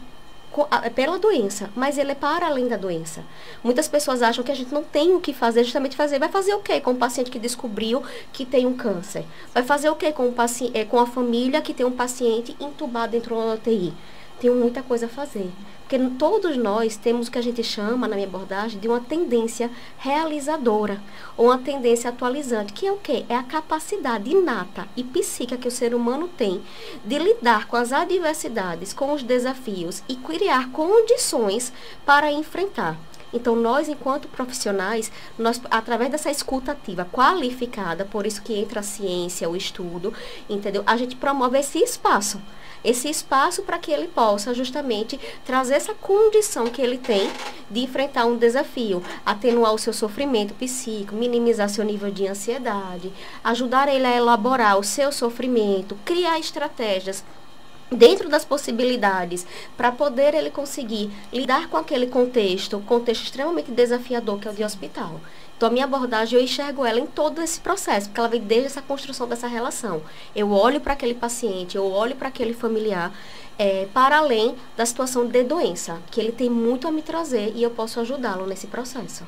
pela doença, mas ele é para além da doença. Muitas pessoas acham que a gente não tem o que fazer, justamente vai fazer o quê com o paciente que descobriu que tem um câncer? Vai fazer o quê com a família que tem um paciente entubado dentro de uma UTI? Tem muita coisa a fazer. Porque todos nós temos o que a gente chama, na minha abordagem, de uma tendência realizadora, ou uma tendência atualizante, que é o quê? É a capacidade inata e psíquica que o ser humano tem de lidar com as adversidades, com os desafios e criar condições para enfrentar. Então, nós, enquanto profissionais, através dessa escuta ativa qualificada, por isso que entra a ciência, o estudo, entendeu? A gente promove esse espaço para que ele possa justamente trazer essa condição que ele tem de enfrentar um desafio, atenuar o seu sofrimento psíquico, minimizar seu nível de ansiedade, ajudar ele a elaborar o seu sofrimento, criar estratégias dentro das possibilidades para poder ele conseguir lidar com aquele contexto extremamente desafiador que é o de hospital. Então, a minha abordagem, eu enxergo ela em todo esse processo, porque ela vem desde essa construção dessa relação. Eu olho para aquele paciente, eu olho para aquele familiar, para além da situação de doença, que ele tem muito a me trazer e eu posso ajudá-lo nesse processo.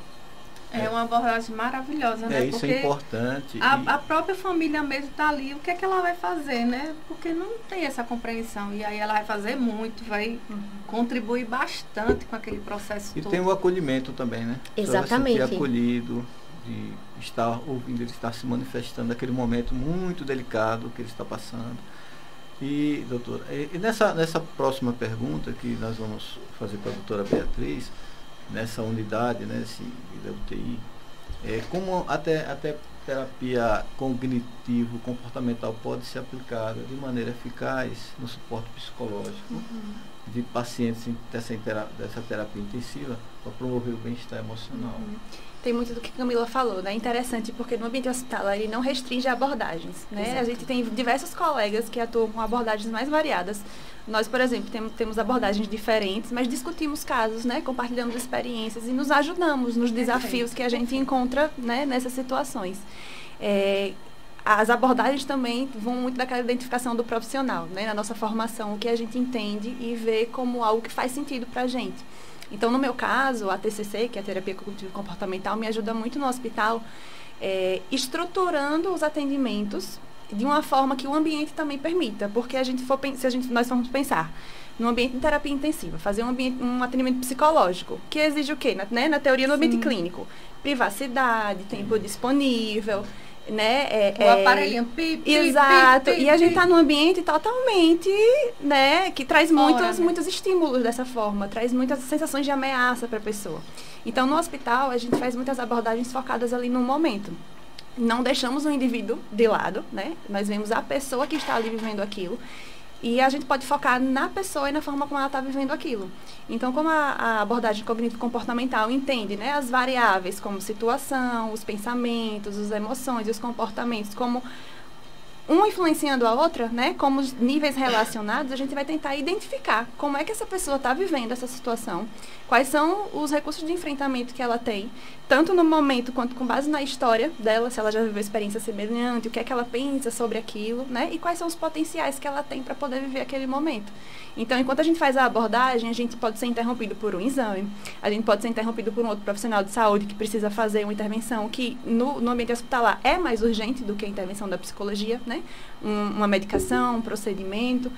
É uma abordagem maravilhosa, né? Isso porque é importante. A própria família mesmo está ali, o que é que ela vai fazer, né? Porque não tem essa compreensão. E aí ela vai fazer muito, vai contribuir bastante com aquele processo E todo. tem o acolhimento também, né? Exatamente. Você vai se sentir acolhido, de estar ouvindo ele estar se manifestando naquele momento muito delicado que ele está passando. E, doutora, nessa próxima pergunta que nós vamos fazer para a doutora Beatriz, nessa unidade, né, da UTI, como até terapia cognitivo-comportamental pode ser aplicada de maneira eficaz no suporte psicológico de pacientes dessa terapia intensiva para promover o bem-estar emocional. Tem muito do que a Camila falou, né? Interessante, porque no ambiente hospitalar ele não restringe abordagens, né? Exato. A gente tem diversos colegas que atuam com abordagens mais variadas. Nós, por exemplo, temos abordagens diferentes, mas discutimos casos, né? Compartilhamos experiências e nos ajudamos nos desafios que a gente encontra, né? Nessas situações. As abordagens também vão muito daquela identificação do profissional, né? Na nossa formação, o que a gente entende e vê como algo que faz sentido para a gente. Então, no meu caso, a TCC, que é a terapia cognitivo-comportamental, me ajuda muito no hospital, estruturando os atendimentos de uma forma que o ambiente também permita. Porque nós formos pensar no ambiente de terapia intensiva, fazer um atendimento psicológico, que exige o quê? Na teoria, no ambiente clínico. Privacidade, tempo disponível, né? O aparelhinho exato. E a gente está num ambiente totalmente, né, que traz muitos estímulos dessa forma, traz muitas sensações de ameaça para a pessoa. Então, no hospital, a gente faz muitas abordagens focadas ali no momento. Não deixamos o indivíduo de lado, né? Nós vemos a pessoa que está ali vivendo aquilo. E a gente pode focar na pessoa e na forma como ela está vivendo aquilo. Então, como a abordagem cognitivo-comportamental entende, né, as variáveis como situação, os pensamentos, as emoções e os comportamentos, como uma influenciando a outra, né, como níveis relacionados, a gente vai tentar identificar como é que essa pessoa está vivendo essa situação, quais são os recursos de enfrentamento que ela tem, tanto no momento quanto com base na história dela, se ela já viveu experiência semelhante, o que é que ela pensa sobre aquilo, né, e quais são os potenciais que ela tem para poder viver aquele momento. Então, enquanto a gente faz a abordagem, a gente pode ser interrompido por um exame, a gente pode ser interrompido por um outro profissional de saúde que precisa fazer uma intervenção que no ambiente hospitalar é mais urgente do que a intervenção da psicologia, né? Uma medicação, um procedimento,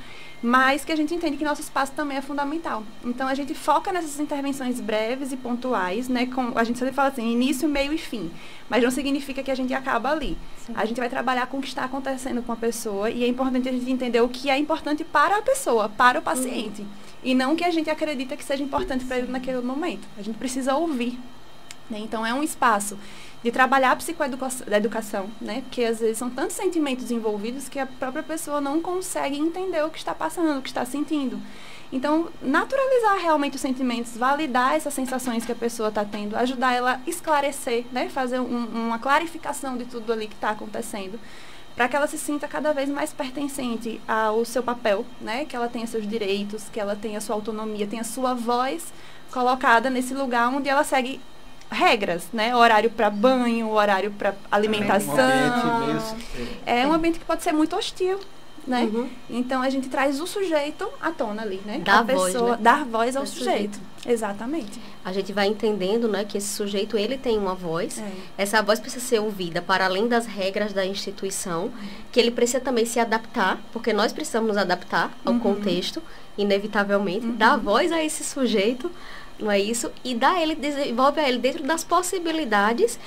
mas que a gente entende que nosso espaço também é fundamental. Então, a gente foca nessas intervenções breves e pontuais, né? A gente sempre fala assim, início, meio e fim, mas não significa que a gente acaba ali. Sim. A gente vai trabalhar com o que está acontecendo com a pessoa e é importante a gente entender o que é importante para a pessoa, para o paciente, e não o que a gente acredita que seja importante para ele naquele momento. A gente precisa ouvir, né? Então, é um espaço de trabalhar a psicoeducação, né? Porque às vezes são tantos sentimentos envolvidos que a própria pessoa não consegue entender o que está passando, o que está sentindo. Então, naturalizar realmente os sentimentos, validar essas sensações que a pessoa está tendo, ajudar ela a esclarecer, né? Fazer uma clarificação de tudo ali que está acontecendo, para que ela se sinta cada vez mais pertencente ao seu papel, né? Que ela tenha seus direitos, que ela tenha sua autonomia, tenha sua voz colocada nesse lugar onde ela segue regras, né? Horário para banho, horário para alimentação. É um ambiente que pode ser muito hostil, né? Então, a gente traz o sujeito à tona ali, né? Dar voz ao sujeito. Exatamente. A gente vai entendendo, né, que esse sujeito, ele tem uma voz. Essa voz precisa ser ouvida para além das regras da instituição, que ele precisa também se adaptar, porque nós precisamos nos adaptar ao contexto, inevitavelmente, dar voz a esse sujeito, não é isso? E desenvolve a ele, dentro das possibilidades,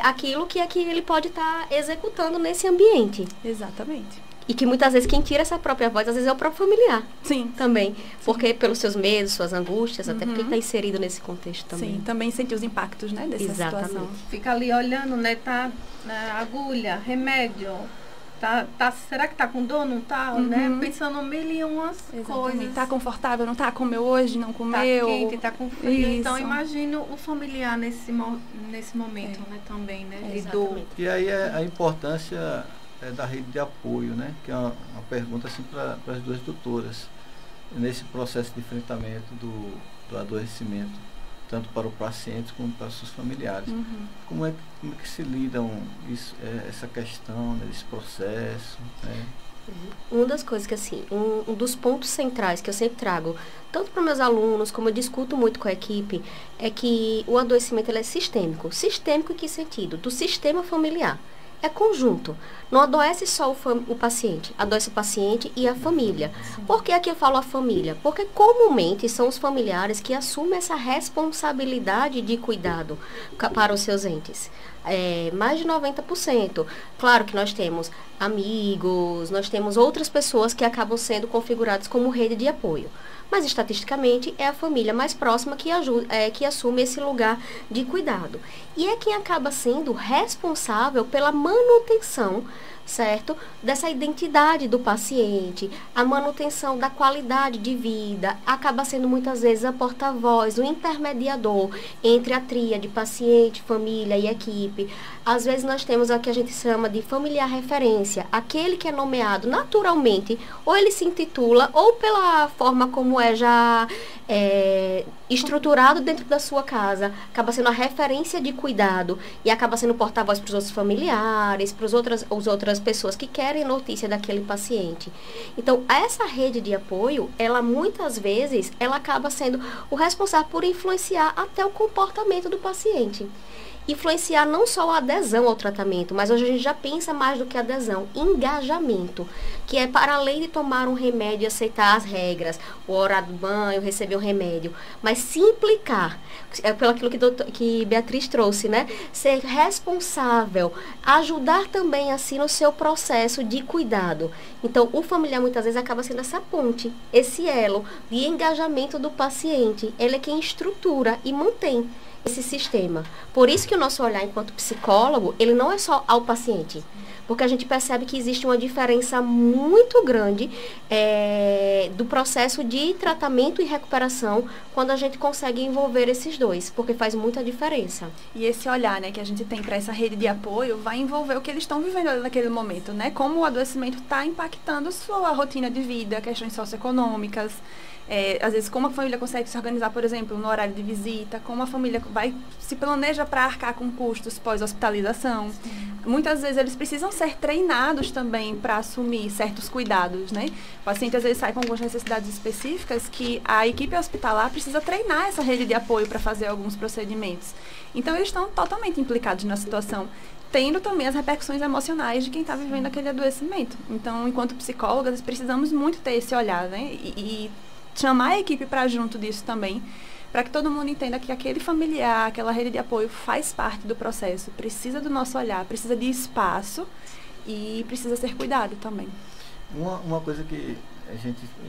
aquilo que ele pode estar executando nesse ambiente. Exatamente. E que muitas vezes quem tira essa própria voz, às vezes é o próprio familiar. Sim. Também. Porque pelos seus medos, suas angústias, até porque está inserido nesse contexto também. Sim, também sentir os impactos, né, dessa situação. Fica ali olhando, né, tá agulha, remédio, será que tá com dor, não tá, né? Pensando mil e umas coisas. Tá confortável, não tá? Comeu hoje, não comeu? Tá quente, tá com frio. Isso. Então, imagino o familiar nesse momento, né, também, né, de dor. E aí a importância da rede de apoio, né? Que é uma pergunta assim para as duas doutoras, nesse processo de enfrentamento do adoecimento, tanto para o paciente como para os seus familiares. Como é que se lidam essa questão, né, desse processo? Né? Uma das coisas que, assim, um dos pontos centrais que eu sempre trago, tanto para meus alunos, como eu discuto muito com a equipe, é que o adoecimento ele é sistêmico. Sistêmico em que sentido? Do sistema familiar. É conjunto. Não adoece só o paciente, adoece o paciente e a família. Por que aqui eu falo a família? Porque comumente são os familiares que assumem essa responsabilidade de cuidado para os seus entes. mais de 90%. Claro que nós temos amigos, nós temos outras pessoas que acabam sendo configuradas como rede de apoio. Mas, estatisticamente, é a família mais próxima que assume esse lugar de cuidado. E é quem acaba sendo responsável pela manutenção, certo? Dessa identidade do paciente, a manutenção da qualidade de vida, acaba sendo muitas vezes a porta-voz, o intermediador entre a tríade, paciente, família e equipe. Às vezes nós temos o que a gente chama de familiar referência, aquele que é nomeado naturalmente, ou ele se intitula, ou pela forma como é já estruturado dentro da sua casa, acaba sendo a referência de cuidado e acaba sendo porta-voz para os outros familiares, para as outras pessoas que querem notícia daquele paciente. Então, essa rede de apoio, ela muitas vezes, ela acaba sendo o responsável por influenciar até o comportamento do paciente. Influenciar não só a adesão ao tratamento, mas hoje a gente já pensa mais do que adesão, engajamento, que é para além de tomar um remédio e aceitar as regras, o horário do banho, receber o remédio, mas se implicar, pelo aquilo que Beatriz trouxe, né? Ser responsável, ajudar também assim no seu processo de cuidado. Então, o familiar muitas vezes acaba sendo essa ponte, esse elo de engajamento do paciente. Ele é quem estrutura e mantém esse sistema. Por isso que o nosso olhar enquanto psicólogo, ele não é só ao paciente. Porque a gente percebe que existe uma diferença muito grande do processo de tratamento e recuperação quando a gente consegue envolver esses dois, porque faz muita diferença. E esse olhar, né, que a gente tem para essa rede de apoio vai envolver o que eles estão vivendo ali naquele momento, né? Como o adoecimento está impactando sua rotina de vida, questões socioeconômicas. Às vezes, como a família consegue se organizar, por exemplo, no horário de visita, como a família se planeja para arcar com custos pós-hospitalização. Muitas vezes eles precisam ser treinados também para assumir certos cuidados, né? O paciente às vezes sai com algumas necessidades específicas que a equipe hospitalar precisa treinar essa rede de apoio para fazer alguns procedimentos. Então, eles estão totalmente implicados na situação, tendo também as repercussões emocionais de quem está vivendo aquele adoecimento. Então, enquanto psicólogas, precisamos muito ter esse olhar, né? E chamar a equipe para junto disso também, para que todo mundo entenda que aquele familiar, aquela rede de apoio faz parte do processo, precisa do nosso olhar, precisa de espaço e precisa ser cuidado também. Uma coisa que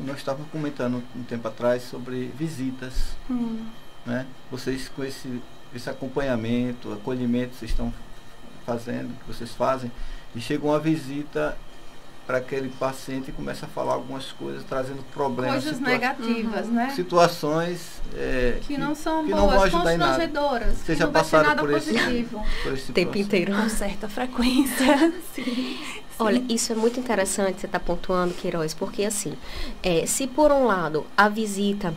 nós estávamos comentando um tempo atrás sobre visitas, né? Vocês com esse acompanhamento, acolhimento que vocês estão fazendo, que vocês fazem, e chega uma visita para aquele paciente e começa a falar algumas coisas, trazendo problemas, coisas negativas, né? Situações que não são que boas, não vão ajudar em nada. Constrangedoras, Vocês que já não vai ser passaram nada por positivo. esse tempo inteiro. Com certa frequência. Sim. Olha, isso é muito interessante você estar pontuando, Queiroz, porque assim, se por um lado a visita,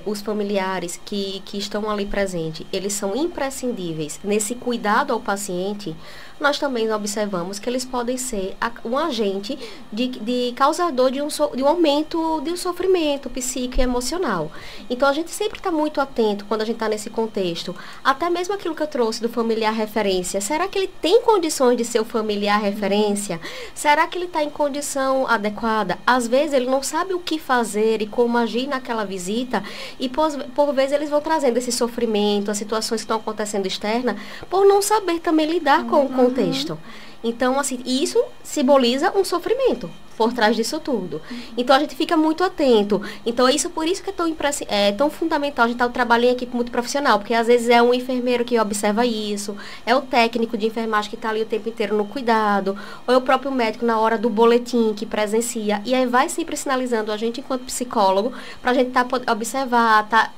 os familiares que estão ali presentes, eles são imprescindíveis nesse cuidado ao paciente, nós também observamos que eles podem ser um agente de causador de um aumento de um sofrimento psíquico e emocional. Então, a gente sempre está muito atento quando a gente está nesse contexto. Até mesmo aquilo que eu trouxe do familiar referência. Será que ele tem condições de ser o familiar referência? Será que ele está em condição adequada? Às vezes, ele não sabe o que fazer e como agir naquela visita. E, por vezes, eles vão trazendo esse sofrimento, as situações que estão acontecendo externa, por não saber também lidar com o contexto. Então, assim, isso simboliza um sofrimento por trás disso tudo. Então, a gente fica muito atento. Então, por isso que é tão fundamental a gente estar trabalhando em equipe muito profissional, porque às vezes é um enfermeiro que observa isso, é o técnico de enfermagem que está ali o tempo inteiro no cuidado, ou é o próprio médico na hora do boletim que presencia, e aí vai sempre sinalizando a gente enquanto psicólogo, para a gente observar,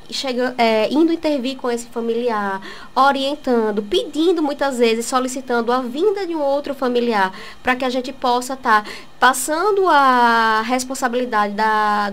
indo intervir com esse familiar, orientando, pedindo muitas vezes, solicitando a vinda de um outro familiar, para que a gente possa estar passando a responsabilidade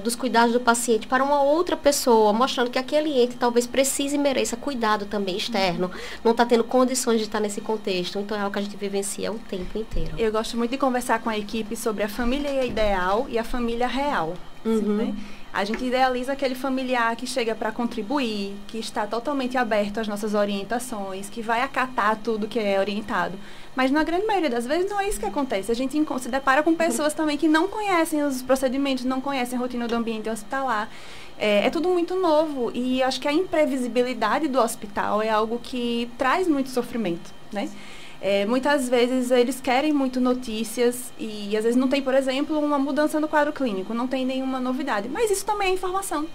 dos cuidados do paciente para uma outra pessoa, mostrando que aquele ente talvez precise e mereça cuidado também externo, não está tendo condições de estar nesse contexto. Então, é algo que a gente vivencia o tempo inteiro. Eu gosto muito de conversar com a equipe sobre a família ideal e a família real. Assim, né? A gente idealiza aquele familiar que chega para contribuir, que está totalmente aberto às nossas orientações, que vai acatar tudo que é orientado. Mas na grande maioria das vezes não é isso que acontece. A gente se depara com pessoas também que não conhecem os procedimentos, não conhecem a rotina do ambiente hospitalar. É tudo muito novo e acho que a imprevisibilidade do hospital é algo que traz muito sofrimento, né? Muitas vezes eles querem muito notícias e às vezes não tem, por exemplo, uma mudança no quadro clínico, não tem nenhuma novidade, mas isso também é informação.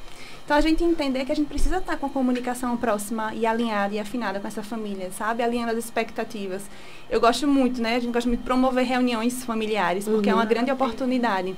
Então, a gente entender que a gente precisa estar com a comunicação próxima e alinhada e afinada com essa família, sabe? Alinhando as expectativas. Eu gosto muito, né? A gente gosta muito de promover reuniões familiares, porque é uma grande oportunidade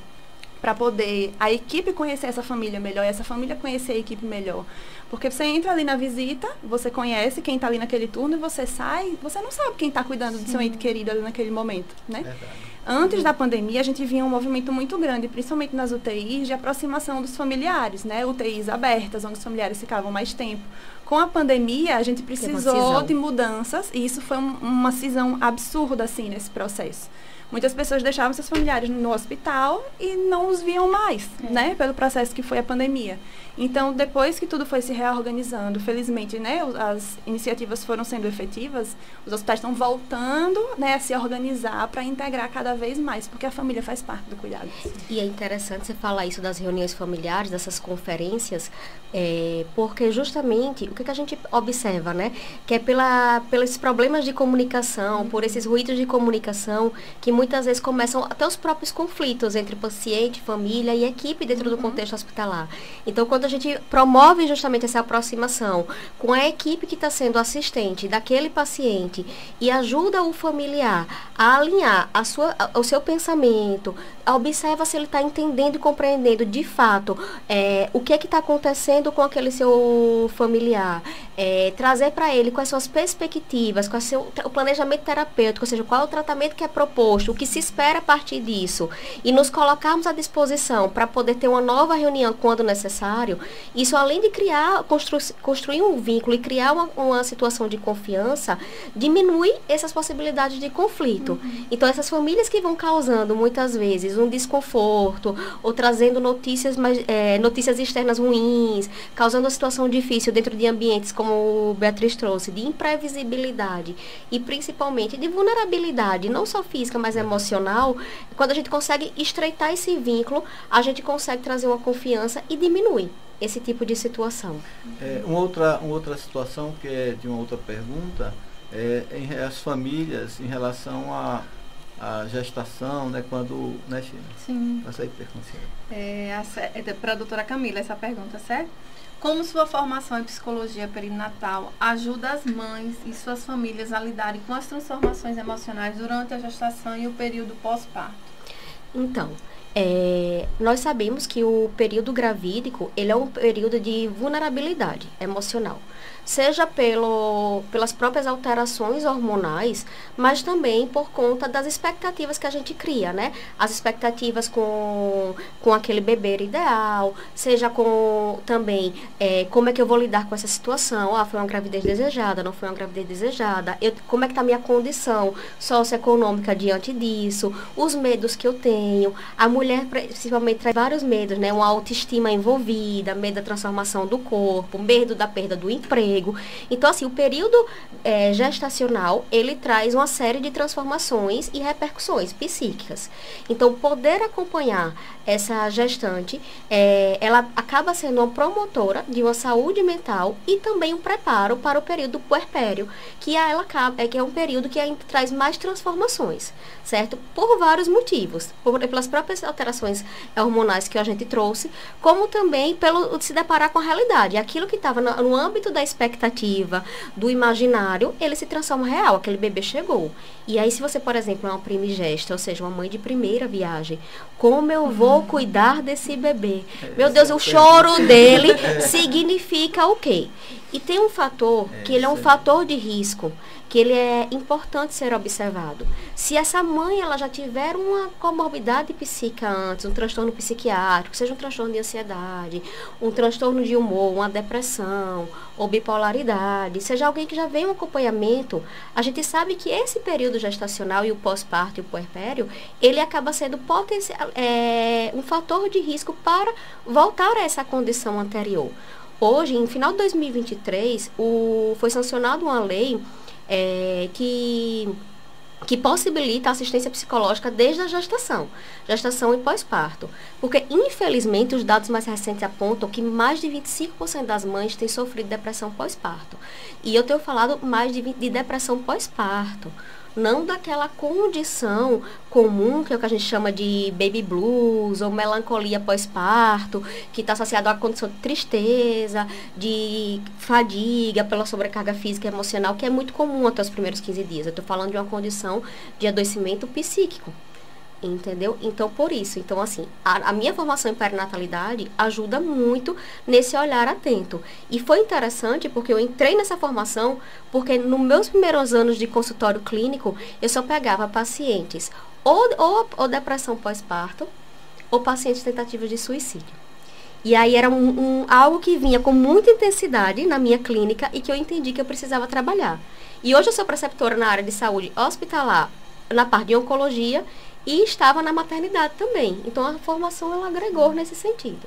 para poder a equipe conhecer essa família melhor e essa família conhecer a equipe melhor. Porque você entra ali na visita, você conhece quem está ali naquele turno e você sai, você não sabe quem está cuidando do seu ente querido ali naquele momento, né? Verdade. Antes da pandemia, a gente via um movimento muito grande, principalmente nas UTIs, de aproximação dos familiares, né? UTIs abertas, onde os familiares ficavam mais tempo. Com a pandemia, a gente precisou de mudanças e isso foi uma cisão absurda, assim, nesse processo. Muitas pessoas deixavam seus familiares no hospital e não os viam mais, né? Pelo processo que foi a pandemia. Então, depois que tudo foi se reorganizando, felizmente, né, as iniciativas foram sendo efetivas, os hospitais estão voltando, né, a se organizar para integrar cada vez mais, porque a família faz parte do cuidado. E é interessante você falar isso das reuniões familiares, dessas conferências, porque justamente o que a gente observa, né, que é pelos problemas de comunicação, por esses ruídos de comunicação, que muitas vezes começam até os próprios conflitos entre paciente, família e equipe dentro do contexto hospitalar. Então, quando a gente promove justamente essa aproximação com a equipe que está sendo assistente daquele paciente e ajuda o familiar a alinhar o seu pensamento, observa se ele está entendendo e compreendendo de fato o que está acontecendo com aquele seu familiar, trazer para ele quais são as perspectivas, qual é o planejamento terapêutico, ou seja, qual é o tratamento que é proposto, o que se espera a partir disso, e nos colocarmos à disposição para poder ter uma nova reunião quando necessário. Isso, além de construir um vínculo e criar uma situação de confiança, diminui essas possibilidades de conflito. Então, essas famílias que vão causando muitas vezes um desconforto ou trazendo notícias externas ruins, causando uma situação difícil dentro de ambientes como Beatriz trouxe, de imprevisibilidade e principalmente de vulnerabilidade, não só física, mas emocional. Quando a gente consegue estreitar esse vínculo, a gente consegue trazer uma confiança e diminui esse tipo de situação. Uma outra situação que é de uma outra pergunta as famílias em relação à gestação, né, quando, né, Sheila? Sim. Essa aí pergunta. É para a doutora Camila essa pergunta, certo? Como sua formação em psicologia perinatal ajuda as mães e suas famílias a lidarem com as transformações emocionais durante a gestação e o período pós-parto? Então, nós sabemos que o período gravídico, ele é um período de vulnerabilidade emocional. Seja pelas próprias alterações hormonais, mas também por conta das expectativas que a gente cria, né? As expectativas com aquele bebê ideal, seja com também como é que eu vou lidar com essa situação. Foi uma gravidez desejada, não foi uma gravidez desejada, como é que está a minha condição socioeconômica diante disso, os medos que eu tenho. A mulher principalmente traz vários medos, né? Uma autoestima envolvida, medo da transformação do corpo, medo da perda do emprego. Então, assim, o período gestacional, ele traz uma série de transformações e repercussões psíquicas. Então, poder acompanhar essa gestante, ela acaba sendo uma promotora de uma saúde mental e também um preparo para o período puerpério, que é um período que ainda traz mais transformações, certo? Por vários motivos, pelas próprias alterações hormonais que a gente trouxe, como também pelo se deparar com a realidade. Aquilo que estava no âmbito da expectativa, do imaginário, ele se transforma real, aquele bebê chegou. E aí, se você, por exemplo, é uma primigesta, ou seja, uma mãe de primeira viagem, como eu vou cuidar desse bebê? Meu Deus, o choro dele significa o quê? E tem um fator, que ele é um fator de risco, que ele é importante ser observado. Se essa mãe ela já tiver uma comorbidade psíquica antes, um transtorno psiquiátrico, seja um transtorno de ansiedade, um transtorno de humor, uma depressão ou bipolaridade, seja alguém que já vem um acompanhamento, a gente sabe que esse período gestacional e o pós-parto e o puerpério, ele acaba sendo um fator de risco para voltar a essa condição anterior. Hoje, em final de 2023, foi sancionada uma lei que que possibilita a assistência psicológica desde a gestação e pós-parto. Porque, infelizmente, os dados mais recentes apontam que mais de 25% das mães têm sofrido depressão pós-parto. E eu tenho falado mais de depressão pós-parto, não daquela condição comum, que é o que a gente chama de baby blues ou melancolia pós-parto, que está associado à condição de tristeza, de fadiga pela sobrecarga física e emocional, que é muito comum até os primeiros 15 dias. Eu estou falando de uma condição de adoecimento psíquico. Entendeu? Então, por isso. Então, assim, a minha formação em perinatalidade ajuda muito nesse olhar atento. E foi interessante porque eu entrei nessa formação porque nos meus primeiros anos de consultório clínico, eu só pegava pacientes ou depressão pós-parto ou pacientes tentativas de suicídio. E aí era algo que vinha com muita intensidade na minha clínica e que eu entendi que eu precisava trabalhar. E hoje eu sou preceptora na área de saúde hospitalar, na parte de oncologia, e estava na maternidade também. Então, a formação, ela agregou nesse sentido.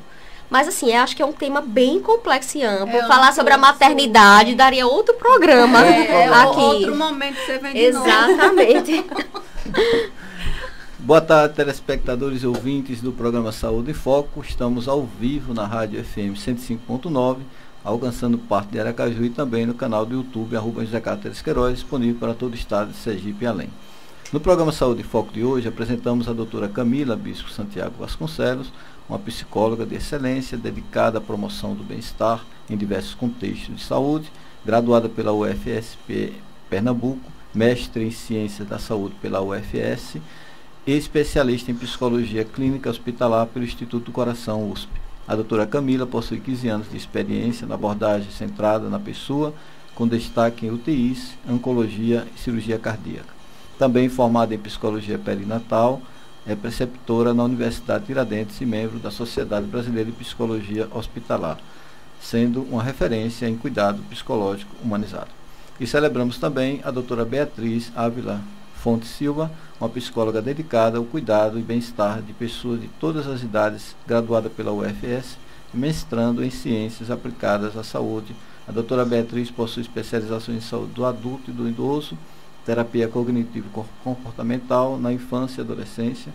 Mas, assim, eu acho que é um tema bem complexo e amplo. Falar sobre a maternidade daria outro programa aqui. Outro momento que você vem de novo. Exatamente. Boa tarde, telespectadores e ouvintes do programa Saúde em Foco. Estamos ao vivo na Rádio FM 105.9, alcançando parte de Aracaju e também no canal do YouTube, @José Carlos Teles Queiroz, disponível para todo o estado de Sergipe e além. No programa Saúde em Foco de hoje, apresentamos a doutora Camila Bispo Santiago Vasconcelos, uma psicóloga de excelência dedicada à promoção do bem-estar em diversos contextos de saúde, graduada pela UFSP Pernambuco, mestre em Ciências da Saúde pela UFS e especialista em Psicologia Clínica Hospitalar pelo Instituto do Coração USP. A doutora Camila possui 15 anos de experiência na abordagem centrada na pessoa, com destaque em UTIs, oncologia e cirurgia cardíaca. Também formada em Psicologia Perinatal, é preceptora na Universidade Tiradentes e membro da Sociedade Brasileira de Psicologia Hospitalar, sendo uma referência em cuidado psicológico humanizado. E celebramos também a doutora Beatriz Ávila Fonte Silva, uma psicóloga dedicada ao cuidado e bem-estar de pessoas de todas as idades, graduada pela UFS e mestrando em Ciências Aplicadas à Saúde. A doutora Beatriz possui especialização em saúde do adulto e do idoso, terapia cognitivo-comportamental na infância e adolescência,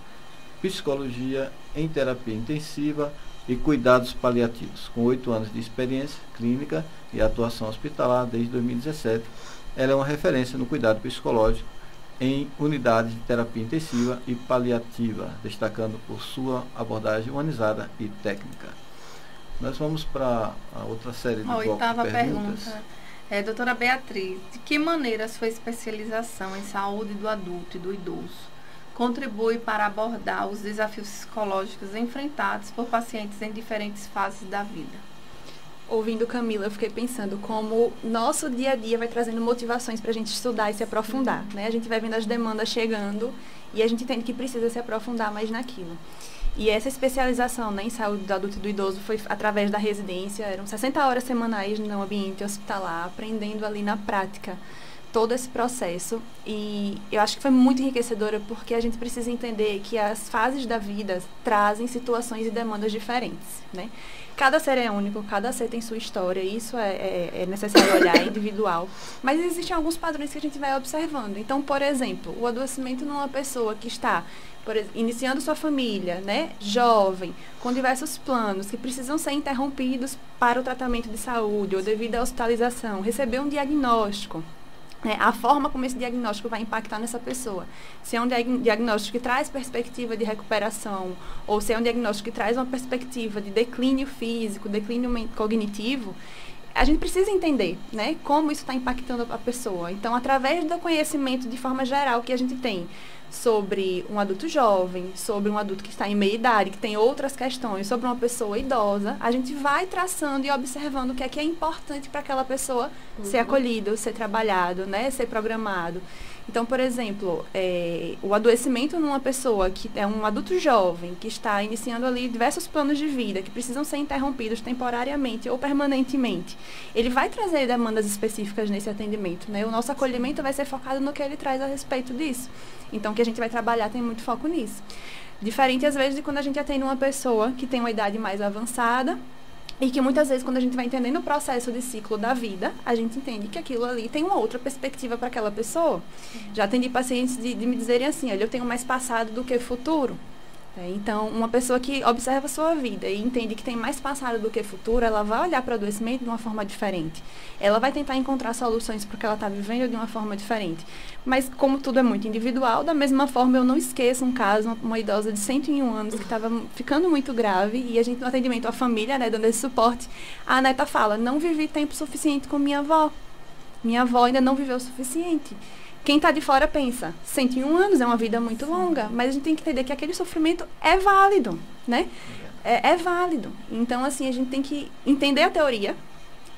psicologia em terapia intensiva e cuidados paliativos. Com 8 anos de experiência clínica e atuação hospitalar desde 2017, ela é uma referência no cuidado psicológico em unidades de terapia intensiva e paliativa, destacando por sua abordagem humanizada e técnica. Nós vamos para a outra série de blocos de perguntas. Pergunta. Doutora Beatriz, de que maneira a sua especialização em saúde do adulto e do idoso contribui para abordar os desafios psicológicos enfrentados por pacientes em diferentes fases da vida? Ouvindo Camila, eu fiquei pensando como nosso dia a dia vai trazendo motivações para a gente estudar e se aprofundar, né? A gente vai vendo as demandas chegando e a gente entende que precisa se aprofundar mais naquilo. E essa especialização, né, em saúde do adulto e do idoso foi através da residência, eram 60 horas semanais no ambiente hospitalar, aprendendo ali na prática todo esse processo. E eu acho que foi muito enriquecedora porque a gente precisa entender que as fases da vida trazem situações e demandas diferentes, né? Cada ser é único, cada ser tem sua história, e isso é necessário olhar, é individual. Mas existem alguns padrões que a gente vai observando. Então, por exemplo, o adoecimento numa pessoa que está iniciando sua família, né, jovem, com diversos planos que precisam ser interrompidos para o tratamento de saúde ou devido à hospitalização, receber um diagnóstico. A forma como esse diagnóstico vai impactar nessa pessoa. Se é um diagnóstico que traz perspectiva de recuperação, ou se é um diagnóstico que traz uma perspectiva de declínio físico, declínio cognitivo, a gente precisa entender, né, como isso está impactando a pessoa. Então, através do conhecimento de forma geral que a gente tem sobre um adulto jovem, sobre um adulto que está em meia idade, que tem outras questões, sobre uma pessoa idosa, a gente vai traçando e observando o que é importante para aquela pessoa ser acolhido, ser trabalhado, né, ser programado. Então, por exemplo, o adoecimento numa pessoa que é um adulto jovem, que está iniciando ali diversos planos de vida, que precisam ser interrompidos temporariamente ou permanentemente, ele vai trazer demandas específicas nesse atendimento, né? O nosso acolhimento vai ser focado no que ele traz a respeito disso. Então, o que a gente vai trabalhar tem muito foco nisso. Diferente, às vezes, de quando a gente atende uma pessoa que tem uma idade mais avançada, E que muitas vezes, quando a gente vai entendendo o processo de ciclo da vida, a gente entende que aquilo ali tem uma outra perspectiva para aquela pessoa. Já atendi pacientes de me dizerem assim, olha, eu tenho mais passado do que futuro. Então, uma pessoa que observa a sua vida e entende que tem mais passado do que futuro, ela vai olhar para o adoecimento de uma forma diferente. Ela vai tentar encontrar soluções para o que ela está vivendo de uma forma diferente. Mas, como tudo é muito individual, da mesma forma, eu não esqueço um caso, uma idosa de 101 anos que estava ficando muito grave e a gente, no atendimento à família, né, dando esse suporte, a neta fala, não vivi tempo suficiente com minha avó. Minha avó ainda não viveu o suficiente. Quem está de fora pensa, 101 anos é uma vida muito longa, mas a gente tem que entender que aquele sofrimento é válido, né? É válido. Então, assim, a gente tem que entender a teoria,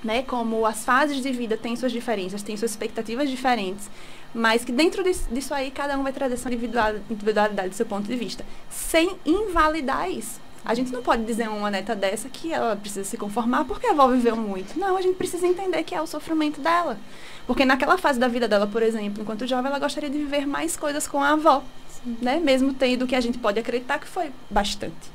né? Como as fases de vida têm suas diferenças, têm suas expectativas diferentes, mas que dentro disso aí, cada um vai trazer sua individualidade do seu ponto de vista, sem invalidar isso. A gente não pode dizer a uma neta dessa que ela precisa se conformar porque a avó viveu muito. Não, a gente precisa entender que é o sofrimento dela. Porque naquela fase da vida dela, por exemplo, enquanto jovem, ela gostaria de viver mais coisas com a avó, né? Mesmo tendo que a gente pode acreditar que foi bastante.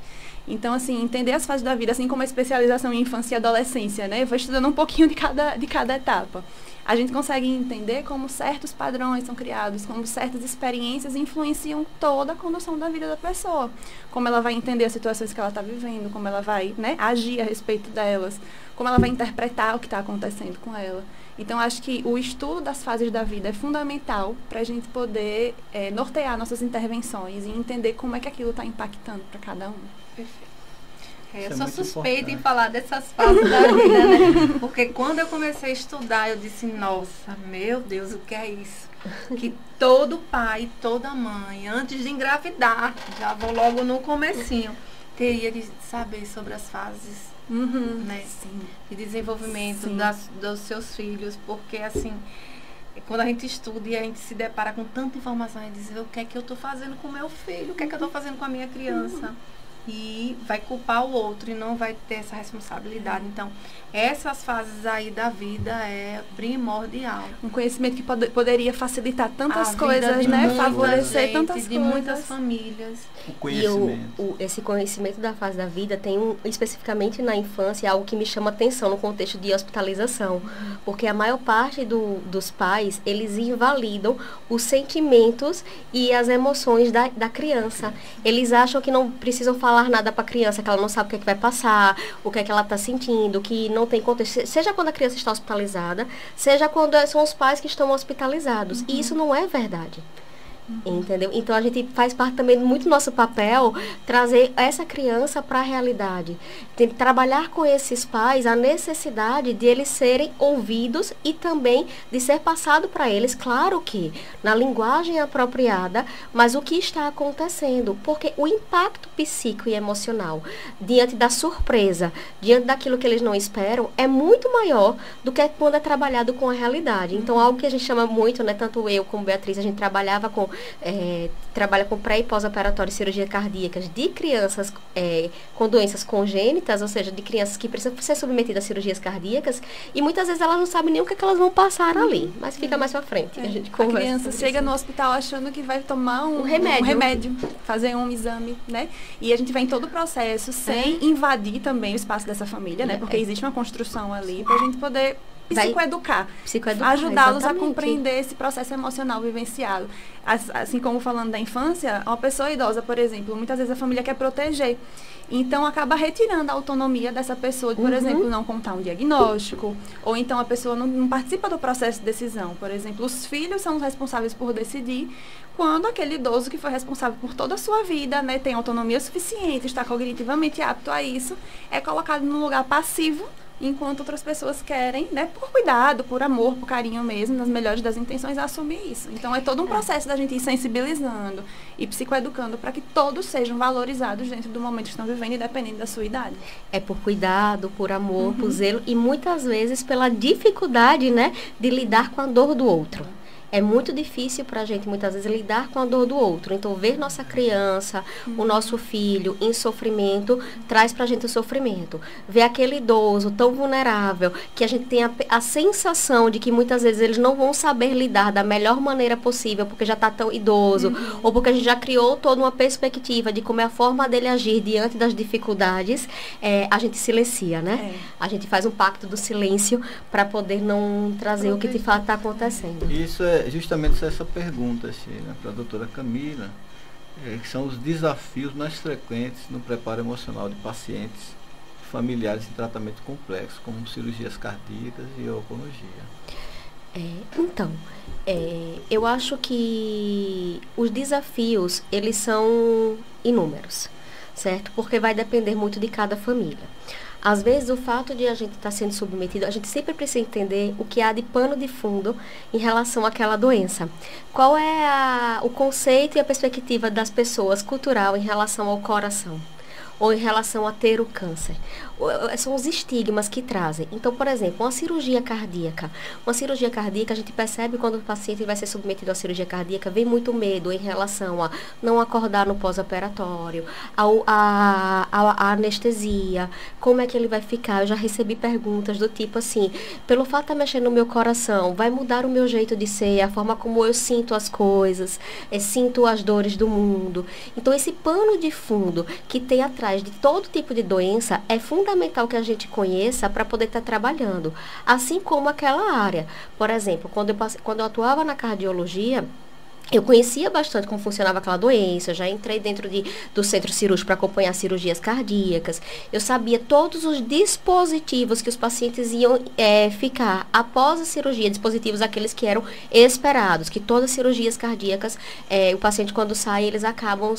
Então, assim, entender as fases da vida, assim como a especialização em infância e adolescência, né? Eu vou estudando um pouquinho de cada etapa. A gente consegue entender como certos padrões são criados, como certas experiências influenciam toda a condução da vida da pessoa. Como ela vai entender as situações que ela está vivendo, como ela vai, né, agir a respeito delas, como ela vai interpretar o que está acontecendo com ela. Então, acho que o estudo das fases da vida é fundamental para a gente poder nortear nossas intervenções e entender como é que aquilo está impactando para cada um. Perfeito. Eu sou suspeita em falar dessas fases da vida, né? Porque quando eu comecei a estudar, eu disse, nossa, meu Deus, o que é isso? Que todo pai, toda mãe, antes de engravidar, já vou logo no comecinho, teria de saber sobre as fases, né? Sim. De desenvolvimento Sim. dos seus filhos, porque assim, quando a gente estuda e a gente se depara com tanta informação, a gente diz, o que é que eu estou fazendo com o meu filho? O que é que eu estou fazendo com a minha criança? E vai culpar o outro e não vai ter essa responsabilidade. Então, essas fases aí da vida é primordial. Um conhecimento que poderia facilitar tantas A coisas, vida de né? muita Favorecer gente, tantas de coisas. muitas famílias. O conhecimento. Esse conhecimento da fase da vida tem especificamente na infância, algo que me chama atenção no contexto de hospitalização. Porque a maior parte dos pais, eles invalidam os sentimentos e as emoções da criança. Eles acham que não precisam falar nada para a criança, que ela não sabe o que é que vai passar, o que é que ela está sentindo, que não tem contexto. Seja quando a criança está hospitalizada, seja quando são os pais que estão hospitalizados. E isso não é verdade. Entendeu? Então a gente faz parte também muito do nosso papel trazer essa criança para a realidade. Tem que trabalhar com esses pais a necessidade de eles serem ouvidos e também de ser passado para eles, claro que na linguagem apropriada, mas o que está acontecendo, porque o impacto psíquico e emocional diante da surpresa, diante daquilo que eles não esperam, é muito maior do que quando é trabalhado com a realidade. Então algo que a gente chama muito, né, tanto eu como Beatriz, a gente trabalha com pré e pós-operatório cirurgia cardíacas de crianças com doenças congênitas, ou seja, de crianças que precisam ser submetidas a cirurgias cardíacas, e muitas vezes elas não sabem nem o que elas vão passar ali, mas fica mais pra frente. A gente conversa. A criança chega no hospital achando que vai tomar um remédio, fazer um exame, né? E a gente vai em todo o processo sem invadir também o espaço dessa família, né? Porque existe uma construção ali pra gente poder psicoeducar, ajudá-los a compreender esse processo emocional vivenciado. Assim como falando da infância, uma pessoa idosa, por exemplo, muitas vezes a família quer proteger. Então, acaba retirando a autonomia dessa pessoa, de, por exemplo, não contar um diagnóstico, ou então a pessoa não participa do processo de decisão. Por exemplo, os filhos são os responsáveis por decidir, quando aquele idoso que foi responsável por toda a sua vida, né, tem autonomia suficiente, está cognitivamente apto a isso, é colocado num lugar passivo, enquanto outras pessoas querem, né, por cuidado, por amor, por carinho mesmo, nas melhores das intenções, assumir isso. Então, é todo um processo da gente ir sensibilizando e psicoeducando para que todos sejam valorizados dentro do momento que estão vivendo, independente da sua idade. É por cuidado, por amor, por zelo e muitas vezes pela dificuldade, né, de lidar com a dor do outro. É muito difícil para a gente, muitas vezes, lidar com a dor do outro. Então, ver nossa criança, o nosso filho em sofrimento, traz para a gente o sofrimento. Ver aquele idoso tão vulnerável, que a gente tem a sensação de que muitas vezes eles não vão saber lidar da melhor maneira possível, porque já está tão idoso, ou porque a gente já criou toda uma perspectiva de como é a forma dele agir diante das dificuldades, a gente silencia, né? A gente faz um pacto do silêncio para poder não trazer o que de fato está acontecendo. Isso é justamente essa pergunta, Sheila, para a doutora Camila, que são os desafios mais frequentes no preparo emocional de pacientes familiares em tratamento complexo, como cirurgias cardíacas e oncologia. Então, eu acho que os desafios, eles são inúmeros, certo? Porque vai depender muito de cada família. Às vezes, o fato de a gente estar sendo submetido, a gente sempre precisa entender o que há de pano de fundo em relação àquela doença. Qual é o conceito e a perspectiva das pessoas cultural em relação ao coração? Ou em relação a ter o câncer. São os estigmas que trazem. Então, por exemplo, uma cirurgia cardíaca. Uma cirurgia cardíaca, a gente percebe quando o paciente vai ser submetido à cirurgia cardíaca, vem muito medo em relação a não acordar no pós-operatório, a anestesia, como é que ele vai ficar. Eu já recebi perguntas do tipo assim, pelo fato de estar mexendo no meu coração, vai mudar o meu jeito de ser, a forma como eu sinto as coisas, sinto as dores do mundo. Então, esse pano de fundo que tem atrás de todo tipo de doença é fundamental que a gente conheça para poder estar trabalhando. Assim como aquela área. Por exemplo, quando eu atuava na cardiologia, eu conhecia bastante como funcionava aquela doença, já entrei dentro do centro cirúrgico para acompanhar cirurgias cardíacas. Eu sabia todos os dispositivos que os pacientes iam ficar após a cirurgia, dispositivos aqueles que eram esperados, que todas as cirurgias cardíacas, o paciente quando sai, eles acabam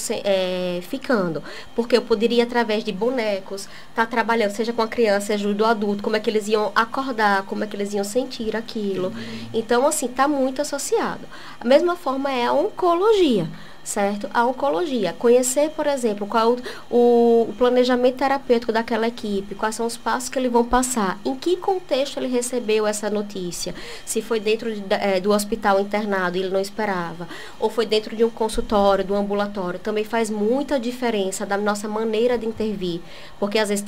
ficando. Porque eu poderia, através de bonecos, estar trabalhando, seja com a criança, seja do adulto, como é que eles iam acordar, como é que eles iam sentir aquilo. Então, assim, está muito associado. A mesma forma é a oncologia, certo? A oncologia. Conhecer, por exemplo, qual o planejamento terapêutico daquela equipe, quais são os passos que eles vão passar, em que contexto ele recebeu essa notícia, se foi dentro do hospital internado e ele não esperava, ou foi dentro de um consultório, do ambulatório, também faz muita diferença da nossa maneira de intervir, porque às vezes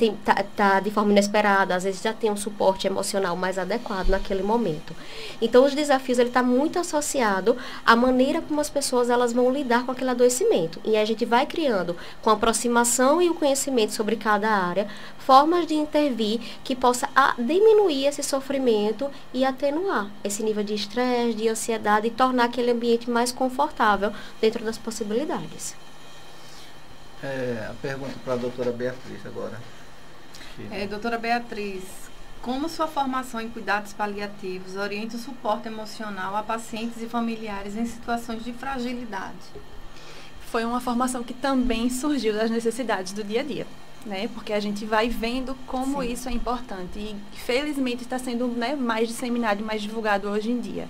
tá de forma inesperada, às vezes já tem um suporte emocional mais adequado naquele momento. Então, os desafios, ele está muito associado à maneira como as pessoas elas vão lidar com aquele adoecimento. E a gente vai criando, com a aproximação e o conhecimento sobre cada área, formas de intervir que possa diminuir esse sofrimento e atenuar esse nível de estresse, de ansiedade e tornar aquele ambiente mais confortável dentro das possibilidades. A pergunta para a doutora Beatriz agora. Doutora Beatriz, como sua formação em cuidados paliativos orienta o suporte emocional a pacientes e familiares em situações de fragilidade? Foi uma formação que também surgiu das necessidades do dia a dia, né? Porque a gente vai vendo como isso é importante e, felizmente, está sendo, né, mais disseminado e mais divulgado hoje em dia.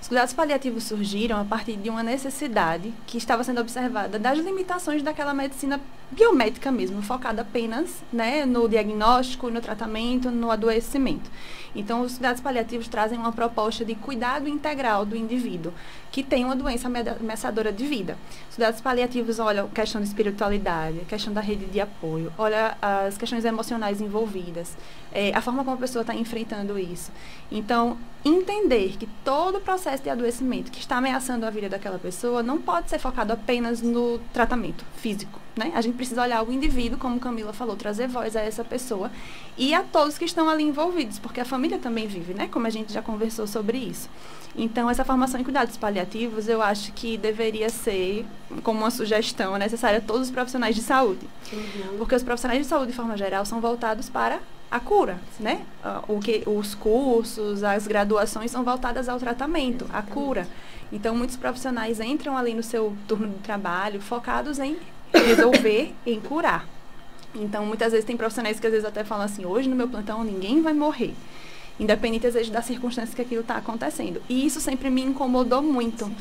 Os cuidados paliativos surgiram a partir de uma necessidade que estava sendo observada das limitações daquela medicina biomédica mesmo, focada apenas, né, no diagnóstico, no tratamento, no adoecimento. Então, os cuidados paliativos trazem uma proposta de cuidado integral do indivíduo que tem uma doença ameaçadora de vida. Os cuidados paliativos olham a questão de espiritualidade, a questão da rede de apoio, olha as questões emocionais envolvidas, a forma como a pessoa está enfrentando isso. Então, entender que todo o processo de adoecimento que está ameaçando a vida daquela pessoa não pode ser focado apenas no tratamento físico, né? A gente precisa olhar o indivíduo, como Camila falou, trazer voz a essa pessoa e a todos que estão ali envolvidos, porque a família também vive, né? Como a gente já conversou sobre isso. Então, essa formação em cuidados paliativos, eu acho que deveria ser, como uma sugestão, necessária a todos os profissionais de saúde. Porque os profissionais de saúde, de forma geral, são voltados para a cura, né? Os cursos, as graduações são voltadas ao tratamento, à cura. Então, muitos profissionais entram ali no seu turno de trabalho focados em resolver, em curar. Então, muitas vezes tem profissionais que às vezes até falam assim, hoje no meu plantão ninguém vai morrer. Independente, às vezes, das circunstâncias que aquilo está acontecendo. E isso sempre me incomodou muito.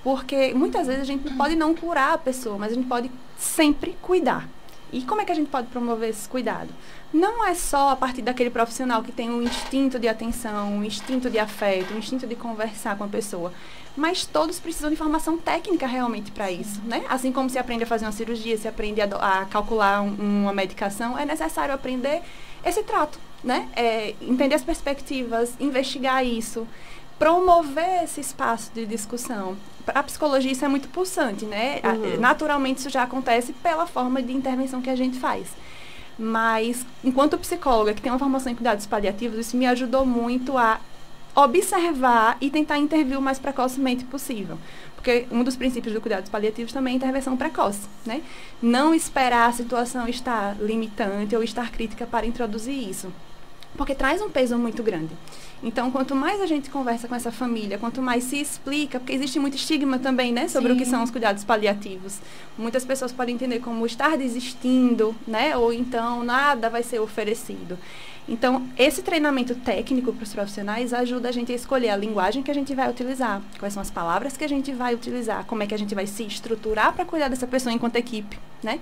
Porque muitas vezes a gente pode não curar a pessoa, mas a gente pode sempre cuidar. E como é que a gente pode promover esse cuidado? Não é só a partir daquele profissional que tem um instinto de atenção, um instinto de afeto, um instinto de conversar com a pessoa, mas todos precisam de formação técnica realmente para isso, né? Assim como se aprende a fazer uma cirurgia, se aprende a calcular uma medicação, é necessário aprender esse trato, né? Entender as perspectivas, investigar isso, promover esse espaço de discussão. Para a psicologia isso é muito pulsante, né? Naturalmente isso já acontece pela forma de intervenção que a gente faz. Mas, enquanto psicóloga que tem uma formação em cuidados paliativos, isso me ajudou muito a observar e tentar intervir o mais precocemente possível. Porque um dos princípios do cuidados paliativos também é a intervenção precoce, né? Não esperar a situação estar limitante ou estar crítica para introduzir isso. Porque traz um peso muito grande. Então, quanto mais a gente conversa com essa família, quanto mais se explica, porque existe muito estigma também, né, sobre o que são os cuidados paliativos. Muitas pessoas podem entender como estar desistindo, né, ou então nada vai ser oferecido. Então, esse treinamento técnico para os profissionais ajuda a gente a escolher a linguagem que a gente vai utilizar, quais são as palavras que a gente vai utilizar, como é que a gente vai se estruturar para cuidar dessa pessoa enquanto equipe, né?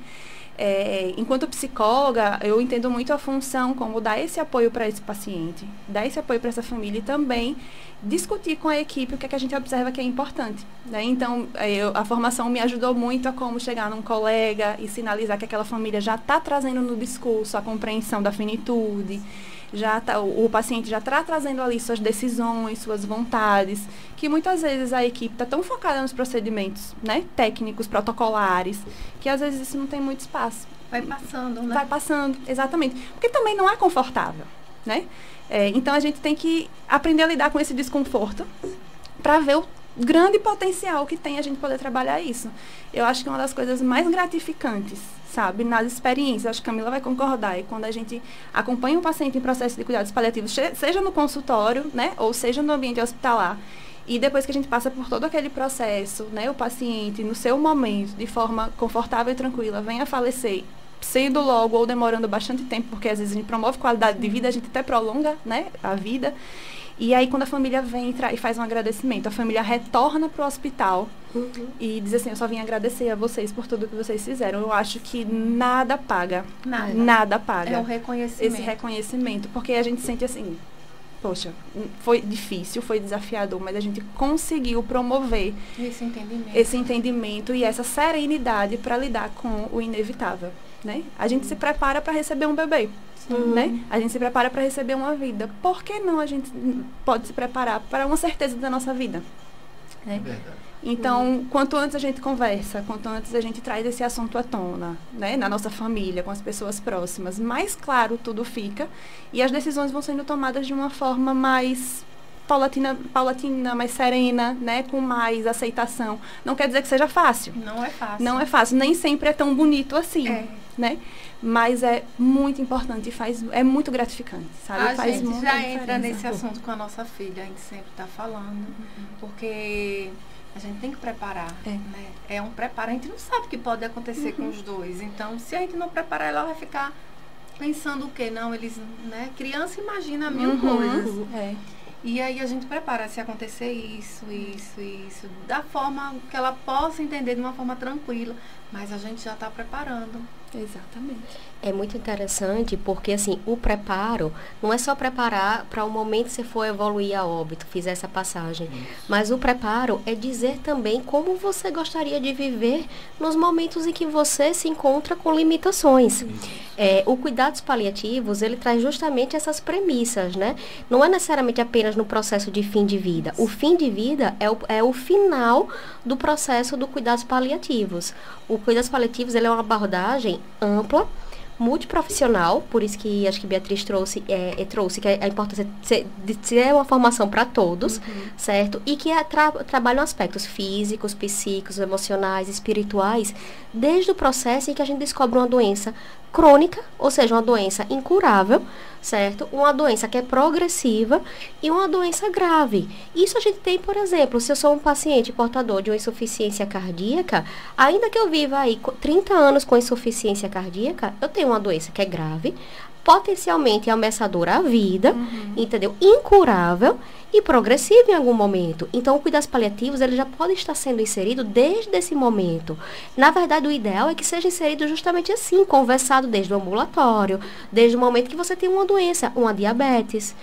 Enquanto psicóloga, eu entendo muito a função como dar esse apoio para esse paciente, dar esse apoio para essa família e também discutir com a equipe o que é que a gente observa que é importante, né? Então, a formação me ajudou muito a como chegar num colega e sinalizar que aquela família já está trazendo no discurso a compreensão da finitude, o paciente já está trazendo ali suas decisões, suas vontades, que muitas vezes a equipe está tão focada nos procedimentos, né, técnicos, protocolares, que às vezes isso não tem muito espaço. Vai passando, né? Vai passando, exatamente. Porque também não é confortável, né? Então a gente tem que aprender a lidar com esse desconforto para ver o grande potencial que tem a gente poder trabalhar isso. Eu acho que uma das coisas mais gratificantes, sabe, nas experiências, acho que a Camila vai concordar, é quando a gente acompanha um paciente em processo de cuidados paliativos, seja no consultório, né, ou seja no ambiente hospitalar, e depois que a gente passa por todo aquele processo, né, o paciente, no seu momento, de forma confortável e tranquila, vem a falecer, sendo logo ou demorando bastante tempo, porque às vezes a gente promove qualidade de vida, a gente até prolonga, né, a vida. E aí, quando a família vem e faz um agradecimento, a família retorna para o hospital e diz assim, eu só vim agradecer a vocês por tudo que vocês fizeram. Eu acho que nada paga. Nada paga. É um reconhecimento. Esse reconhecimento. Porque a gente sente assim, poxa, foi difícil, foi desafiador, mas a gente conseguiu promover esse entendimento e essa serenidade para lidar com o inevitável, né? A gente se prepara para receber um bebê. Né? A gente se prepara para receber uma vida. Por que não a gente pode se preparar para uma certeza da nossa vida? Né? Então, quanto antes a gente conversa, quanto antes a gente traz esse assunto à tona, né? Na nossa família, com as pessoas próximas, mais claro tudo fica e as decisões vão sendo tomadas de uma forma mais paulatina, mais serena, né? Com mais aceitação. Não quer dizer que seja fácil. Não é fácil. Não é fácil. Nem sempre é tão bonito assim, né? Mas é muito importante e é muito gratificante, sabe? A gente já entra nesse assunto com a nossa filha, a gente sempre está falando, porque a gente tem que preparar, né? É um preparo, a gente não sabe o que pode acontecer com os dois, então se a gente não preparar, ela vai ficar pensando o quê? Não, eles, né? Criança imagina mil coisas. E aí a gente prepara se acontecer isso, da forma que ela possa entender de uma forma tranquila, mas a gente já está preparando. Exatamente. É muito interessante porque, assim, o preparo não é só preparar para o momento que você for evoluir a óbito, fizer essa passagem. Mas o preparo é dizer também como você gostaria de viver nos momentos em que você se encontra com limitações. O cuidados paliativos, ele traz justamente essas premissas, né? Não é necessariamente apenas no processo de fim de vida. O fim de vida é o final do processo do cuidados paliativos. O cuidados paliativos, ele é uma abordagem ampla, multiprofissional, por isso que acho que Beatriz trouxe que a importância de ter uma formação para todos, certo? E que trabalham aspectos físicos, psíquicos, emocionais, espirituais, desde o processo em que a gente descobre uma doença crônica, ou seja, uma doença incurável, certo? Uma doença que é progressiva e uma doença grave. Isso a gente tem, por exemplo, se eu sou um paciente portador de uma insuficiência cardíaca, ainda que eu viva aí 30 anos com insuficiência cardíaca, eu tenho uma doença que é grave, potencialmente ameaçadora à vida, entendeu? Incurável e progressivo em algum momento. Então, o cuidados paliativos, ele já pode estar sendo inserido desde esse momento. Na verdade, o ideal é que seja inserido justamente assim, conversado desde o ambulatório, desde o momento que você tem uma doença, uma diabetes,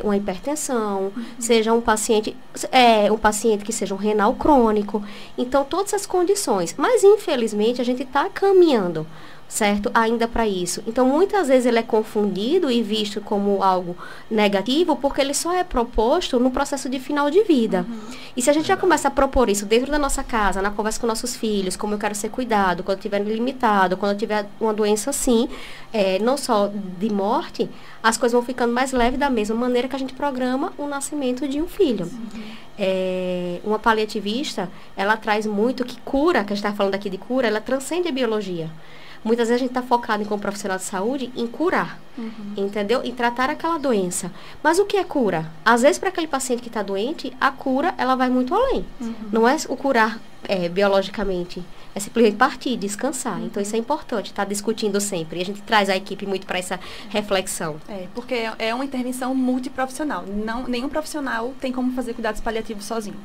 uma hipertensão, seja um paciente que seja um renal crônico. Então, todas essas condições. Mas, infelizmente, a gente está caminhando, certo? Ainda para isso. Então, muitas vezes ele é confundido e visto como algo negativo porque ele só é proposto no processo de final de vida. E se a gente já começa a propor isso dentro da nossa casa, na conversa com nossos filhos, como eu quero ser cuidado, quando eu estiver limitado, quando eu tiver uma doença assim, não só de morte, as coisas vão ficando mais leves da mesma maneira que a gente programa o nascimento de um filho. Uma paliativista, ela traz muito que cura, que a gente está falando aqui de cura, ela transcende a biologia. Muitas vezes a gente está focado, como profissional de saúde, em curar, entendeu? Em tratar aquela doença. Mas o que é cura? Às vezes, para aquele paciente que está doente, a cura, ela vai muito além. Não é o curar biologicamente. É simplesmente partir, descansar. Então, isso é importante, estar discutindo sempre. E a gente traz a equipe muito para essa reflexão. Porque é uma intervenção multiprofissional. Nenhum profissional tem como fazer cuidados paliativos sozinho.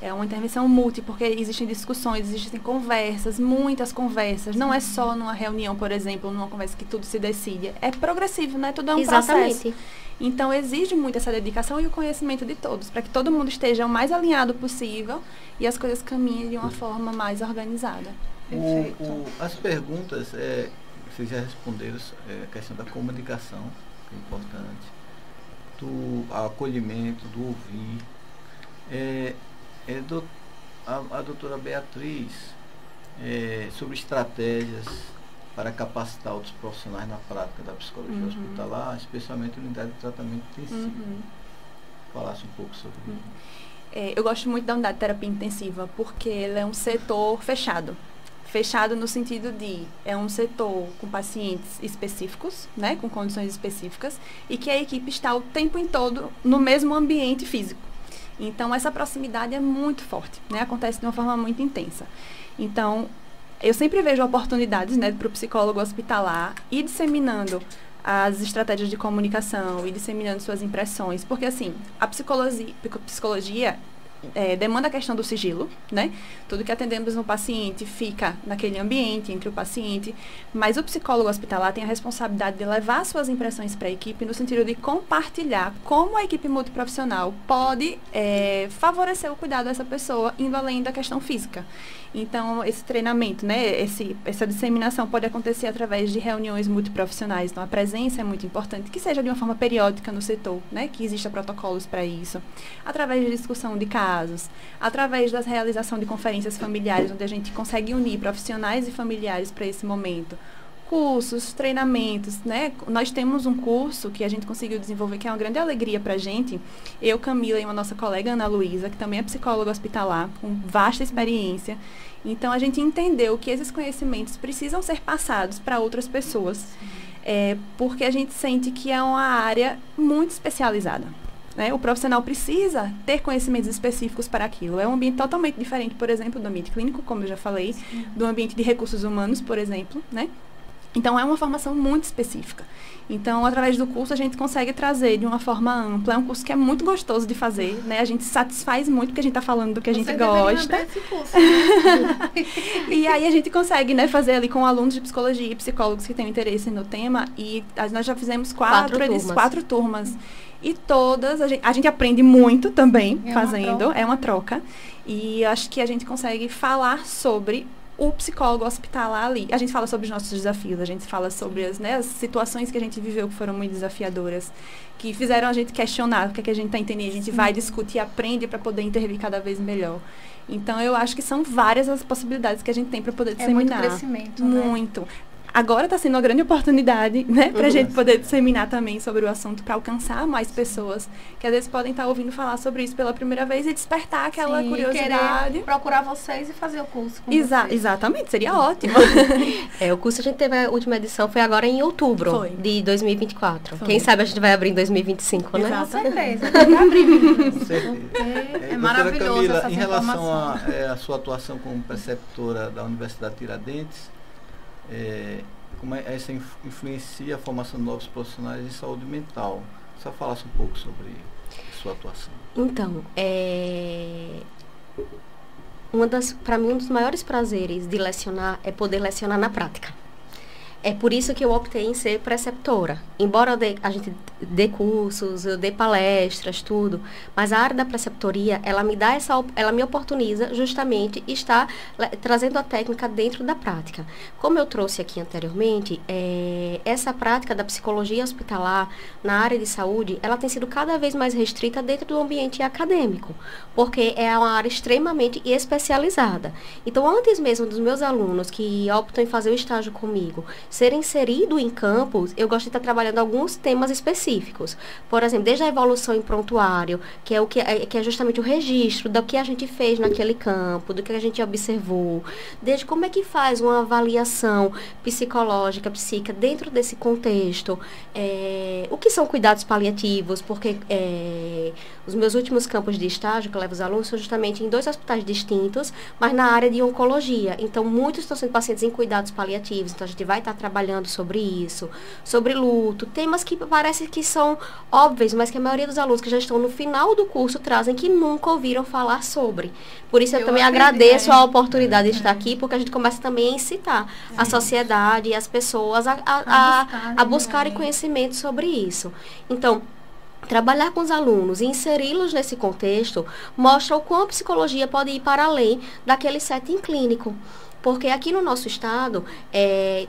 É uma intervenção porque existem discussões, existem conversas, muitas conversas. Não é só numa reunião, por exemplo, numa conversa que tudo se decide. É progressivo, né? Tudo é um processo. Então, exige muito essa dedicação e o conhecimento de todos, para que todo mundo esteja o mais alinhado possível e as coisas caminhem de uma forma mais organizada. As perguntas, vocês já responderam a questão da comunicação, que é importante, do acolhimento, do ouvir. A doutora Beatriz, sobre estratégias para capacitar outros profissionais na prática da psicologia hospitalar, especialmente na unidade de tratamento intensivo. Falasse um pouco sobre isso. Eu gosto muito da unidade de terapia intensiva, porque ele é um setor fechado. Fechado no sentido de, é um setor com pacientes específicos, né, com condições específicas, e que a equipe está o tempo todo no mesmo ambiente físico. Então, essa proximidade é muito forte, né? Acontece de uma forma muito intensa. Então, eu sempre vejo oportunidades, né, para o psicólogo hospitalar ir disseminando as estratégias de comunicação e disseminando suas impressões. Porque, assim, a psicologia demanda a questão do sigilo, né? Tudo que atendemos no paciente fica naquele ambiente, entre o paciente, mas o psicólogo hospitalar tem a responsabilidade de levar suas impressões para a equipe no sentido de compartilhar como a equipe multiprofissional pode favorecer o cuidado dessa pessoa, indo além da questão física. Então, esse treinamento, né, essa disseminação pode acontecer através de reuniões multiprofissionais. Então, a presença é muito importante, que seja de uma forma periódica no setor, né, que exista protocolos para isso. Através de discussão de casos, através da realização de conferências familiares, onde a gente consegue unir profissionais e familiares para esse momento. Cursos, treinamentos, né? Nós temos um curso que a gente conseguiu desenvolver, que é uma grande alegria para a gente. Eu, Camila e uma nossa colega, Ana Luísa, que também é psicóloga hospitalar, com vasta experiência. Então, a gente entendeu que esses conhecimentos precisam ser passados para outras pessoas, porque a gente sente que é uma área muito especializada. Né? O profissional precisa ter conhecimentos específicos para aquilo. É um ambiente totalmente diferente, por exemplo, do ambiente clínico, como eu já falei, do ambiente de recursos humanos, por exemplo, né? Então, é uma formação muito específica. Então, através do curso, a gente consegue trazer de uma forma ampla. É um curso que é muito gostoso de fazer, né? A gente se satisfaz muito porque a gente está falando do que a gente gosta. Esse curso, né? E aí, a gente consegue, né, fazer ali com alunos de psicologia e psicólogos que têm interesse no tema. E nós já fizemos quatro turmas. E todas, a gente aprende muito também fazendo. É uma troca. E acho que a gente consegue falar sobre o psicólogo hospitalar ali. A gente fala sobre os nossos desafios, a gente fala sobre as situações que a gente viveu que foram muito desafiadoras, que fizeram a gente questionar o que é que a gente está entendendo. A gente vai discutir e aprende para poder intervir cada vez melhor. Então, eu acho que são várias as possibilidades que a gente tem para poder disseminar. Muito crescimento, muito. Né? Agora está sendo uma grande oportunidade, né, para a gente poder disseminar também sobre o assunto, para alcançar mais pessoas que às vezes podem estar ouvindo falar sobre isso pela primeira vez e despertar aquela curiosidade. Procurar vocês e fazer o curso com Exatamente, seria ótimo. O curso a gente teve, a última edição foi agora em outubro de 2024. Quem sabe a gente vai abrir em 2025, né? Com certeza, tem que abrir. Com certeza. É maravilhoso. Camila, essas em relação informações. à sua atuação como preceptora da Universidade Tiradentes, como essa influencia a formação de novos profissionais em saúde mental. Só falasse um pouco sobre a sua atuação. Então, para mim, um dos maiores prazeres de lecionar é poder lecionar na prática. É por isso que eu optei em ser preceptora. Embora a gente dê cursos, eu dê palestras, tudo, mas a área da preceptoria, ela me oportuniza justamente estar trazendo a técnica dentro da prática. Como eu trouxe aqui anteriormente, essa prática da psicologia hospitalar na área de saúde, ela tem sido cada vez mais restrita dentro do ambiente acadêmico, porque é uma área extremamente especializada. Então, antes mesmo dos meus alunos que optam em fazer o estágio comigo, serem inseridos em campos, eu gosto de estar trabalhando alguns temas específicos. Por exemplo, desde a evolução em prontuário, que é justamente o registro do que a gente fez naquele campo, do que a gente observou, desde como é que faz uma avaliação psicológica, psíquica dentro desse contexto, o que são cuidados paliativos, porque os meus últimos campos de estágio que eu levo os alunos são justamente em 2 hospitais distintos, mas na área de oncologia. Então, muitos estão sendo pacientes em cuidados paliativos, então a gente vai estar trabalhando sobre isso, sobre luto, temas que parece que são óbvios, mas que a maioria dos alunos que já estão no final do curso trazem que nunca ouviram falar sobre. Por isso eu também agradeço a oportunidade de estar aqui, porque a gente começa também a incitar a sociedade e as pessoas a buscarem conhecimento sobre isso. Então, trabalhar com os alunos e inseri-los nesse contexto mostra o quão a psicologia pode ir para além daquele setting clínico. Porque aqui no nosso estado,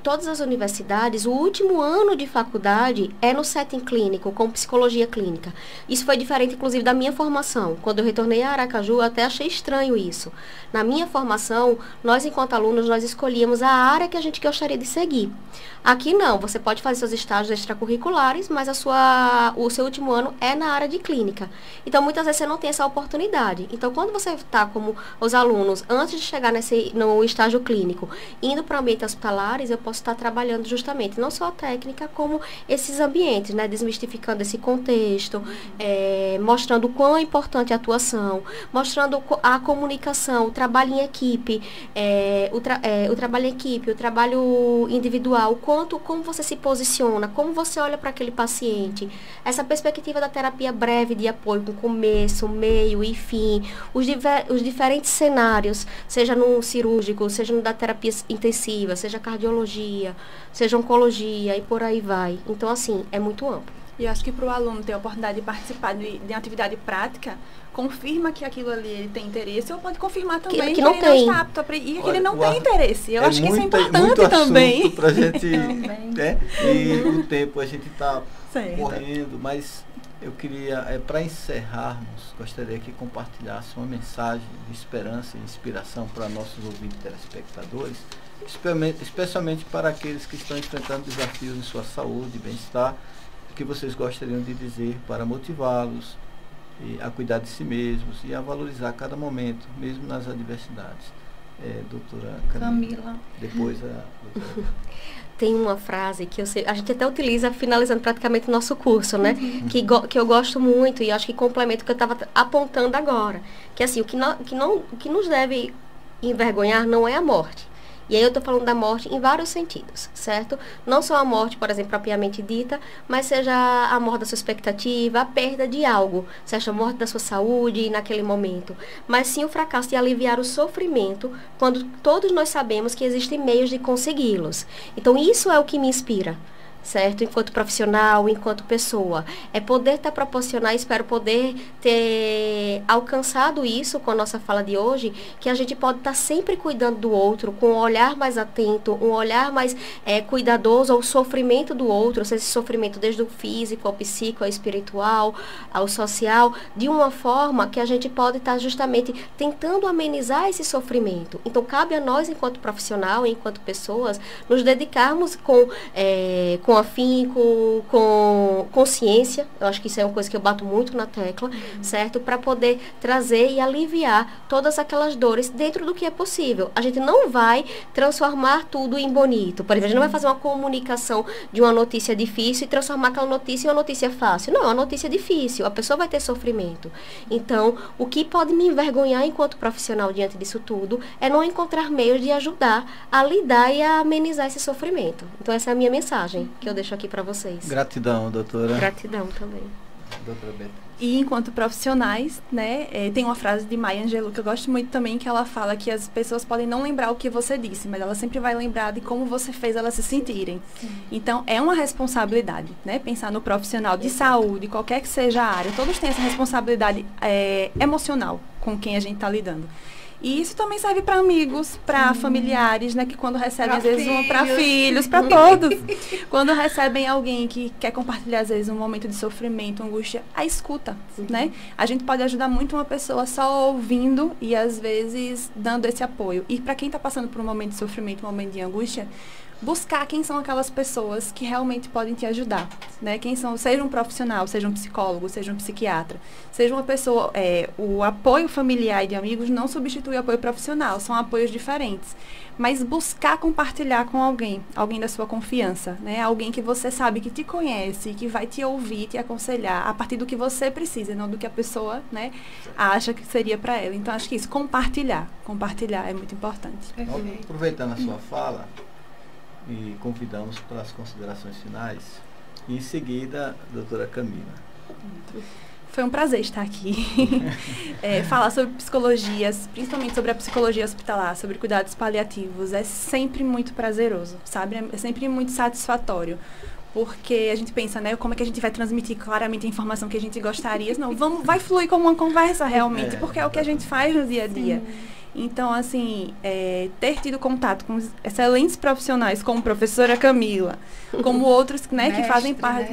todas as universidades, o último ano de faculdade é no setting clínico, com psicologia clínica. Isso foi diferente, inclusive, da minha formação. Quando eu retornei a Aracaju, eu até achei estranho isso. Na minha formação, nós, enquanto alunos, nós escolhíamos a área que a gente gostaria de seguir. Aqui não, você pode fazer seus estágios extracurriculares, mas o seu último ano é na área de clínica. Então, muitas vezes você não tem essa oportunidade. Então, quando você está como os alunos, antes de chegar no estágio clínico, indo para ambientes hospitalares, eu posso estar trabalhando justamente não só a técnica, como esses ambientes, né? Desmistificando esse contexto, mostrando o quão é importante a atuação, mostrando a comunicação, o trabalho em equipe, o trabalho em equipe, o trabalho individual, como você se posiciona, como você olha para aquele paciente, essa perspectiva da terapia breve de apoio, com começo, meio e fim, os diferentes cenários, seja no cirúrgico, seja no da terapia intensiva, seja cardiologia, seja oncologia e por aí vai. Então, assim, é muito amplo. E eu acho que para o aluno ter a oportunidade de participar de uma atividade prática, confirma que aquilo ali ele tem interesse, ou pode confirmar também que ele não está apto e que ele não tem interesse. Eu acho que isso é importante também. Pra gente, e o tempo a gente está correndo, mas eu queria, para encerrarmos, gostaria que compartilhasse uma mensagem de esperança e inspiração para nossos ouvintes telespectadores, especialmente para aqueles que estão enfrentando desafios em sua saúde e bem-estar, que vocês gostariam de dizer para motivá-los a cuidar de si mesmos e a valorizar cada momento, mesmo nas adversidades. Doutora Camila. Depois a doutora. Tem uma frase que a gente até utiliza finalizando praticamente o nosso curso, né? Que eu gosto muito e acho que complementa o que eu estava apontando agora. Que assim, o que nos deve envergonhar não é a morte. E aí eu estou falando da morte em vários sentidos, certo? Não só a morte, por exemplo, propriamente dita, mas seja a morte da sua expectativa, a perda de algo, seja a morte da sua saúde naquele momento. Mas sim o fracasso de aliviar o sofrimento, quando todos nós sabemos que existem meios de consegui-los. Então isso é o que me inspira, certo? Enquanto profissional, enquanto pessoa. É poder estar proporcionar, espero poder ter alcançado isso com a nossa fala de hoje, que a gente pode estar sempre cuidando do outro, com um olhar mais atento, um olhar mais cuidadoso ao sofrimento do outro, seja esse sofrimento desde o físico, ao psíquico, ao espiritual, ao social, de uma forma que a gente pode estar justamente tentando amenizar esse sofrimento. Então, cabe a nós, enquanto profissional, enquanto pessoas, nos dedicarmos com afinco, com consciência. Eu acho que isso é uma coisa que eu bato muito na tecla, certo? Para poder trazer e aliviar todas aquelas dores dentro do que é possível. A gente não vai transformar tudo em bonito. Por exemplo, a gente não vai fazer uma comunicação de uma notícia difícil e transformar aquela notícia em uma notícia fácil. Não, é uma notícia difícil. A pessoa vai ter sofrimento. Então, o que pode me envergonhar enquanto profissional diante disso tudo é não encontrar meios de ajudar a lidar e a amenizar esse sofrimento. Então, essa é a minha mensagem que eu deixo aqui para vocês. Gratidão, doutora. Gratidão também. Doutora Beatriz. E enquanto profissionais, né, tem uma frase de Maya Angelou que eu gosto muito também, que ela fala que as pessoas podem não lembrar o que você disse, mas ela sempre vai lembrar de como você fez elas se sentirem. Sim. Então, é uma responsabilidade, né, pensar no profissional de saúde, qualquer que seja a área, todos têm essa responsabilidade emocional com quem a gente está lidando. E isso também serve para amigos, para familiares, né? Que quando recebem, às vezes, para filhos, para todos. Quando recebem alguém que quer compartilhar, às vezes, um momento de sofrimento, angústia, a escuta, né? A gente pode ajudar muito uma pessoa só ouvindo e, às vezes, dando esse apoio. E para quem está passando por um momento de sofrimento, um momento de angústia, buscar quem são aquelas pessoas que realmente podem te ajudar, né? Quem são, seja um profissional, seja um psicólogo, seja um psiquiatra, seja uma pessoa, o apoio familiar e de amigos não substitui o apoio profissional, são apoios diferentes. Mas buscar compartilhar com alguém da sua confiança, né? Alguém que você sabe que te conhece, que vai te ouvir, te aconselhar a partir do que você precisa, não do que a pessoa, né, acha que seria para ela. Então, acho que isso, compartilhar é muito importante. Então, aproveitando a sua fala, e convidamos para as considerações finais. E em seguida, a doutora Camila. Foi um prazer estar aqui. Falar sobre psicologias, principalmente sobre a psicologia hospitalar, sobre cuidados paliativos, é sempre muito prazeroso, sabe? É sempre muito satisfatório. Porque a gente pensa, né, como é que a gente vai transmitir claramente a informação que a gente gostaria. Não, vai fluir como uma conversa realmente, porque é o que a gente faz no dia a dia. Sim. Então, assim, ter tido contato com excelentes profissionais, como a professora Camila, como outros, né, que fazem parte,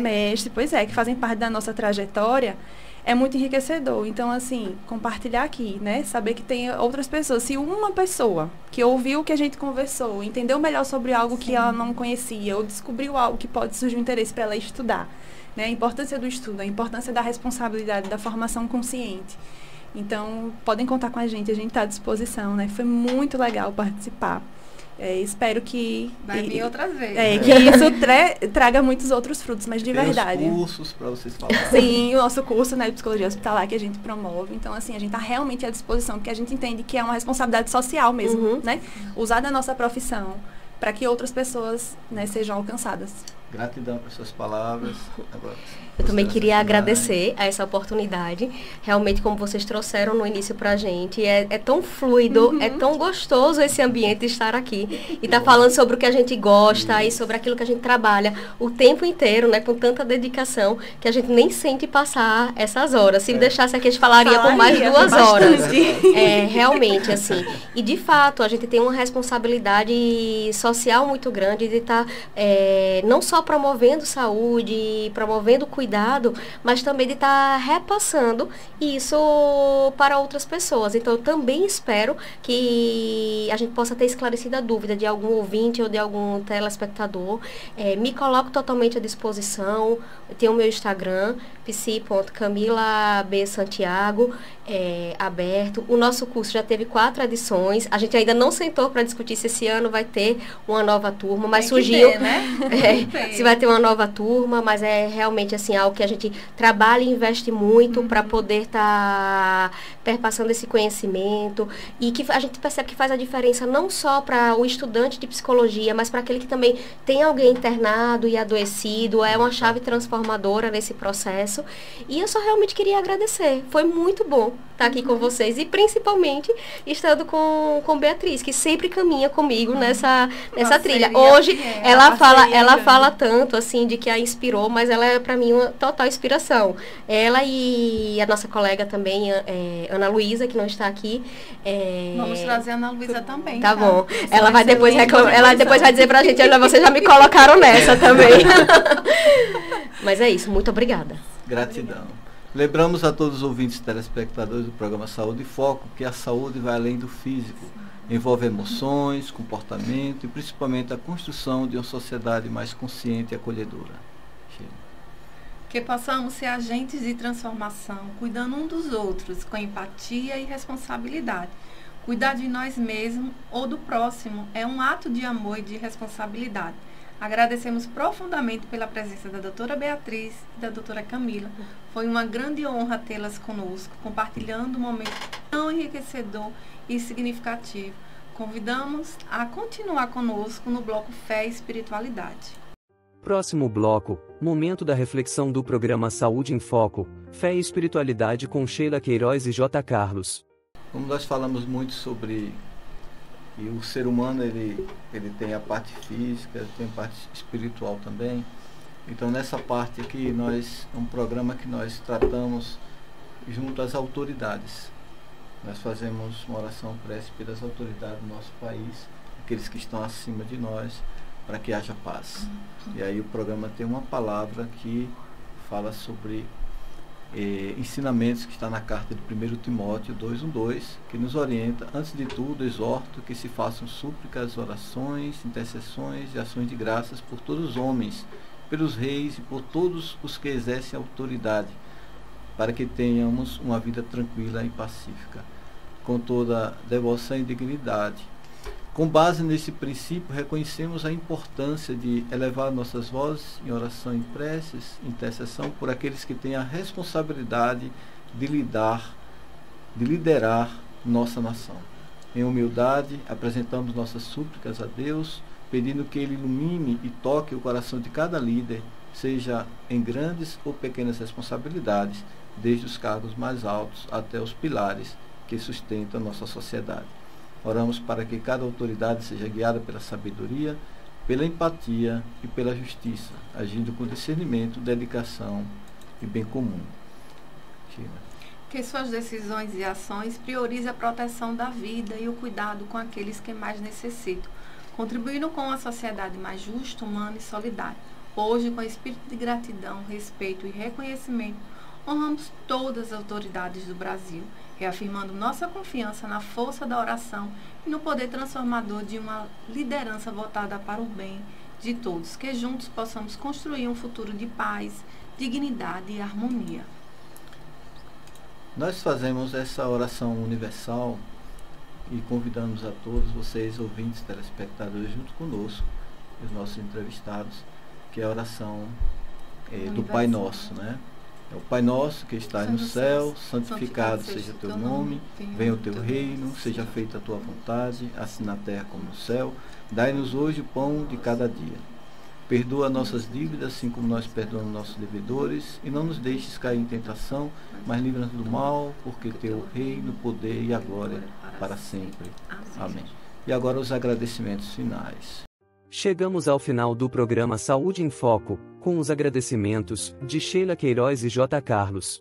que fazem parte da nossa trajetória, é muito enriquecedor. Então, assim, compartilhar aqui, né, saber que tem outras pessoas. Se uma pessoa que ouviu o que a gente conversou, entendeu melhor sobre algo que ela não conhecia, ou descobriu algo que pode surgir um interesse para ela estudar, né, a importância do estudo, a importância da responsabilidade, da formação consciente. Então, podem contar com a gente está à disposição, né? Foi muito legal participar. Espero que... Vai vir outras vezes. Que isso traga muitos outros frutos, mas de verdade. Tem os cursos para vocês falarem. Sim, o nosso curso, né, de psicologia hospitalar que a gente promove. Então, assim, a gente está realmente à disposição, porque a gente entende que é uma responsabilidade social mesmo, né? Usar da nossa profissão para que outras pessoas, né, sejam alcançadas. Gratidão por suas palavras. Agora, eu também queria agradecer a essa oportunidade. Realmente, como vocês trouxeram no início pra gente, é tão fluido, é tão gostoso esse ambiente de estar aqui. E tá falando sobre o que a gente gosta e sobre aquilo que a gente trabalha o tempo inteiro, né? Com tanta dedicação, que a gente nem sente passar essas horas. Se deixasse aqui, a gente falaria por mais de 2 horas. Realmente, assim. E, de fato, a gente tem uma responsabilidade social muito grande de estar não só promovendo saúde, promovendo cuidado, mas também de estar repassando isso para outras pessoas. Então, eu também espero que a gente possa ter esclarecido a dúvida de algum ouvinte ou de algum telespectador. Me coloco totalmente à disposição. Eu tenho o meu Instagram, psi.camilabsantiago, aberto. O nosso curso já teve 4 edições. A gente ainda não sentou para discutir se esse ano vai ter uma nova turma, mas surgiu... Ter, né? Se vai ter uma nova turma, mas é realmente assim, algo que a gente trabalha e investe muito para poder estar perpassando esse conhecimento e que a gente percebe que faz a diferença não só para o estudante de psicologia, mas para aquele que também tem alguém internado e adoecido. É uma chave transformadora nesse processo. E eu só realmente queria agradecer. Foi muito bom estar aqui com vocês e principalmente estando com Beatriz, que sempre caminha comigo nessa trilha. Hoje ela fala tanto assim de que a inspirou, mas ela é para mim uma total inspiração. Ela e a nossa colega também, Ana Luísa, que não está aqui. Vamos trazer a Ana Luísa também. Tá bom. Ela vai depois ela depois vai dizer pra gente, olha, vocês já me colocaram nessa também. Mas é isso, muito obrigada. Gratidão. Lembramos a todos os ouvintes e telespectadores do programa Saúde em Foco que a saúde vai além do físico, envolve emoções, comportamento e principalmente a construção de uma sociedade mais consciente e acolhedora. Que possamos ser agentes de transformação, cuidando um dos outros, com empatia e responsabilidade. Cuidar de nós mesmos ou do próximo é um ato de amor e de responsabilidade. Agradecemos profundamente pela presença da doutora Beatriz e da doutora Camila. Foi uma grande honra tê-las conosco, compartilhando um momento tão enriquecedor e significativo. Convidamos a continuar conosco no bloco Fé e Espiritualidade. Próximo bloco, momento da reflexão do programa Saúde em Foco, Fé e Espiritualidade com Sheila Queiroz e J. Carlos. Como nós falamos muito sobre e o ser humano, ele tem a parte física, tem a parte espiritual também. Então nessa parte aqui, é um programa que nós tratamos junto às autoridades. Nós fazemos uma oração prece pelas autoridades do nosso país, aqueles que estão acima de nós, para que haja paz. E aí o programa tem uma palavra que fala sobre ensinamentos que está na carta de 1 Timóteo 2:1-2, que nos orienta, antes de tudo, exorto que se façam súplicas, orações, intercessões e ações de graças por todos os homens, pelos reis e por todos os que exercem autoridade, para que tenhamos uma vida tranquila e pacífica, com toda devoção e dignidade. Com base nesse princípio, reconhecemos a importância de elevar nossas vozes em oração e preces, intercessão por aqueles que têm a responsabilidade de liderar nossa nação. Em humildade, apresentamos nossas súplicas a Deus, pedindo que Ele ilumine e toque o coração de cada líder, seja em grandes ou pequenas responsabilidades, desde os cargos mais altos até os pilares que sustentam nossa sociedade. Oramos para que cada autoridade seja guiada pela sabedoria, pela empatia e pela justiça, agindo com discernimento, dedicação e bem comum. Sheila. Que suas decisões e ações priorizem a proteção da vida e o cuidado com aqueles que mais necessitam, contribuindo com uma sociedade mais justa, humana e solidária. Hoje, com espírito de gratidão, respeito e reconhecimento, honramos todas as autoridades do Brasil, reafirmando nossa confiança na força da oração e no poder transformador de uma liderança voltada para o bem de todos, que juntos possamos construir um futuro de paz, dignidade e harmonia. Nós fazemos essa oração universal e convidamos a todos vocês, ouvintes, telespectadores, junto conosco, os nossos entrevistados, que é a oração do Pai Nosso, né? É o Pai Nosso que está no céu, santificado seja o teu nome, venha o teu reino, seja feita a tua vontade, assim na terra como no céu. Dai-nos hoje o pão de cada dia. Perdoa nossas dívidas, assim como nós perdoamos nossos devedores, e não nos deixes cair em tentação, mas livra-nos do mal, porque teu o reino, o poder e a glória para sempre. Amém. E agora os agradecimentos finais. Chegamos ao final do programa Saúde em Foco, com os agradecimentos de Sheila Queiroz e J. Carlos.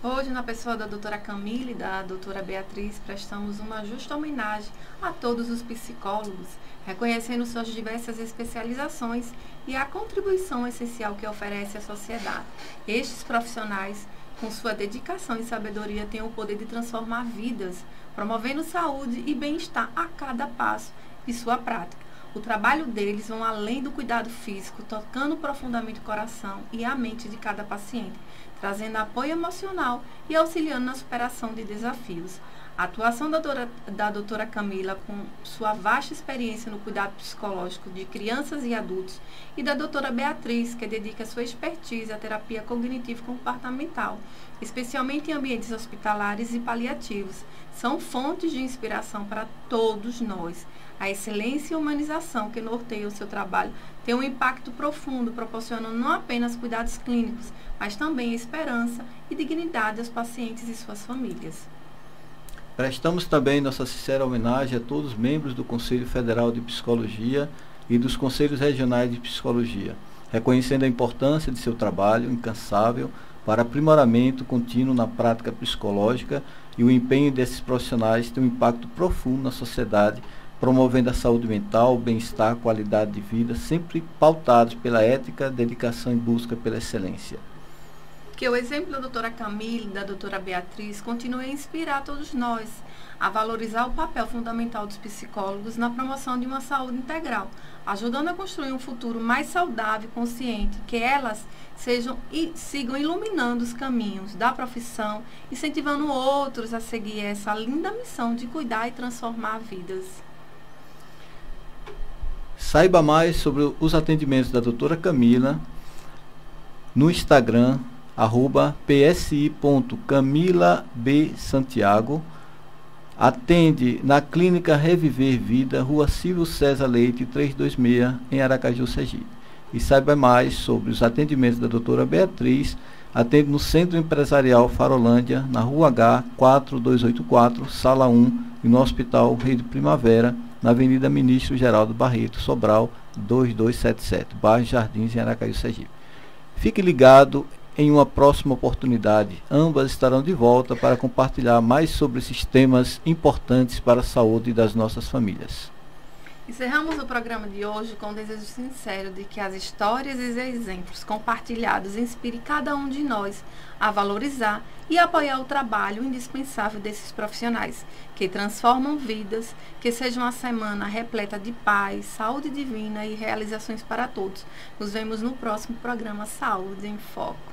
Hoje, na pessoa da doutora Camila e da doutora Beatriz, prestamos uma justa homenagem a todos os psicólogos, reconhecendo suas diversas especializações e a contribuição essencial que oferece à sociedade. Estes profissionais, com sua dedicação e sabedoria, têm o poder de transformar vidas, promovendo saúde e bem-estar a cada passo de sua prática. O trabalho deles vai além do cuidado físico, tocando profundamente o coração e a mente de cada paciente, trazendo apoio emocional e auxiliando na superação de desafios. A atuação da doutora Camila, com sua vasta experiência no cuidado psicológico de crianças e adultos, e da doutora Beatriz, que dedica sua expertise à terapia cognitivo-comportamental, especialmente em ambientes hospitalares e paliativos, são fontes de inspiração para todos nós. A excelência e humanização que norteiam o seu trabalho tem um impacto profundo, proporcionando não apenas cuidados clínicos, mas também esperança e dignidade aos pacientes e suas famílias. Prestamos também nossa sincera homenagem a todos os membros do Conselho Federal de Psicologia e dos Conselhos Regionais de Psicologia, reconhecendo a importância de seu trabalho incansável para aprimoramento contínuo na prática psicológica, e o empenho desses profissionais tem um impacto profundo na sociedade, promovendo a saúde mental, bem-estar, qualidade de vida, sempre pautados pela ética, dedicação e busca pela excelência. Que o exemplo da doutora Camila e da doutora Beatriz continue a inspirar todos nós a valorizar o papel fundamental dos psicólogos na promoção de uma saúde integral, ajudando a construir um futuro mais saudável e consciente, que elas sigam iluminando os caminhos da profissão, incentivando outros a seguir essa linda missão de cuidar e transformar vidas. Saiba mais sobre os atendimentos da doutora Camila no Instagram, @psi.camilabsantiago. Atende na Clínica Reviver Vida, Rua Silvio César Leite, 326, em Aracaju, Sergipe. E saiba mais sobre os atendimentos da doutora Beatriz. Atende no Centro Empresarial Farolândia, na Rua H, 4284, Sala 1, e no Hospital Rede Primavera, na Avenida Ministro Geraldo Barreto, Sobral, 2277, bairro Jardins, em Aracaju, Sergipe. Fique ligado em uma próxima oportunidade. Ambas estarão de volta para compartilhar mais sobre esses temas importantes para a saúde das nossas famílias. Encerramos o programa de hoje com o desejo sincero de que as histórias e exemplos compartilhados inspirem cada um de nós a valorizar e apoiar o trabalho indispensável desses profissionais, que transformam vidas, que seja uma semana repleta de paz, saúde divina e realizações para todos. Nos vemos no próximo programa Saúde em Foco.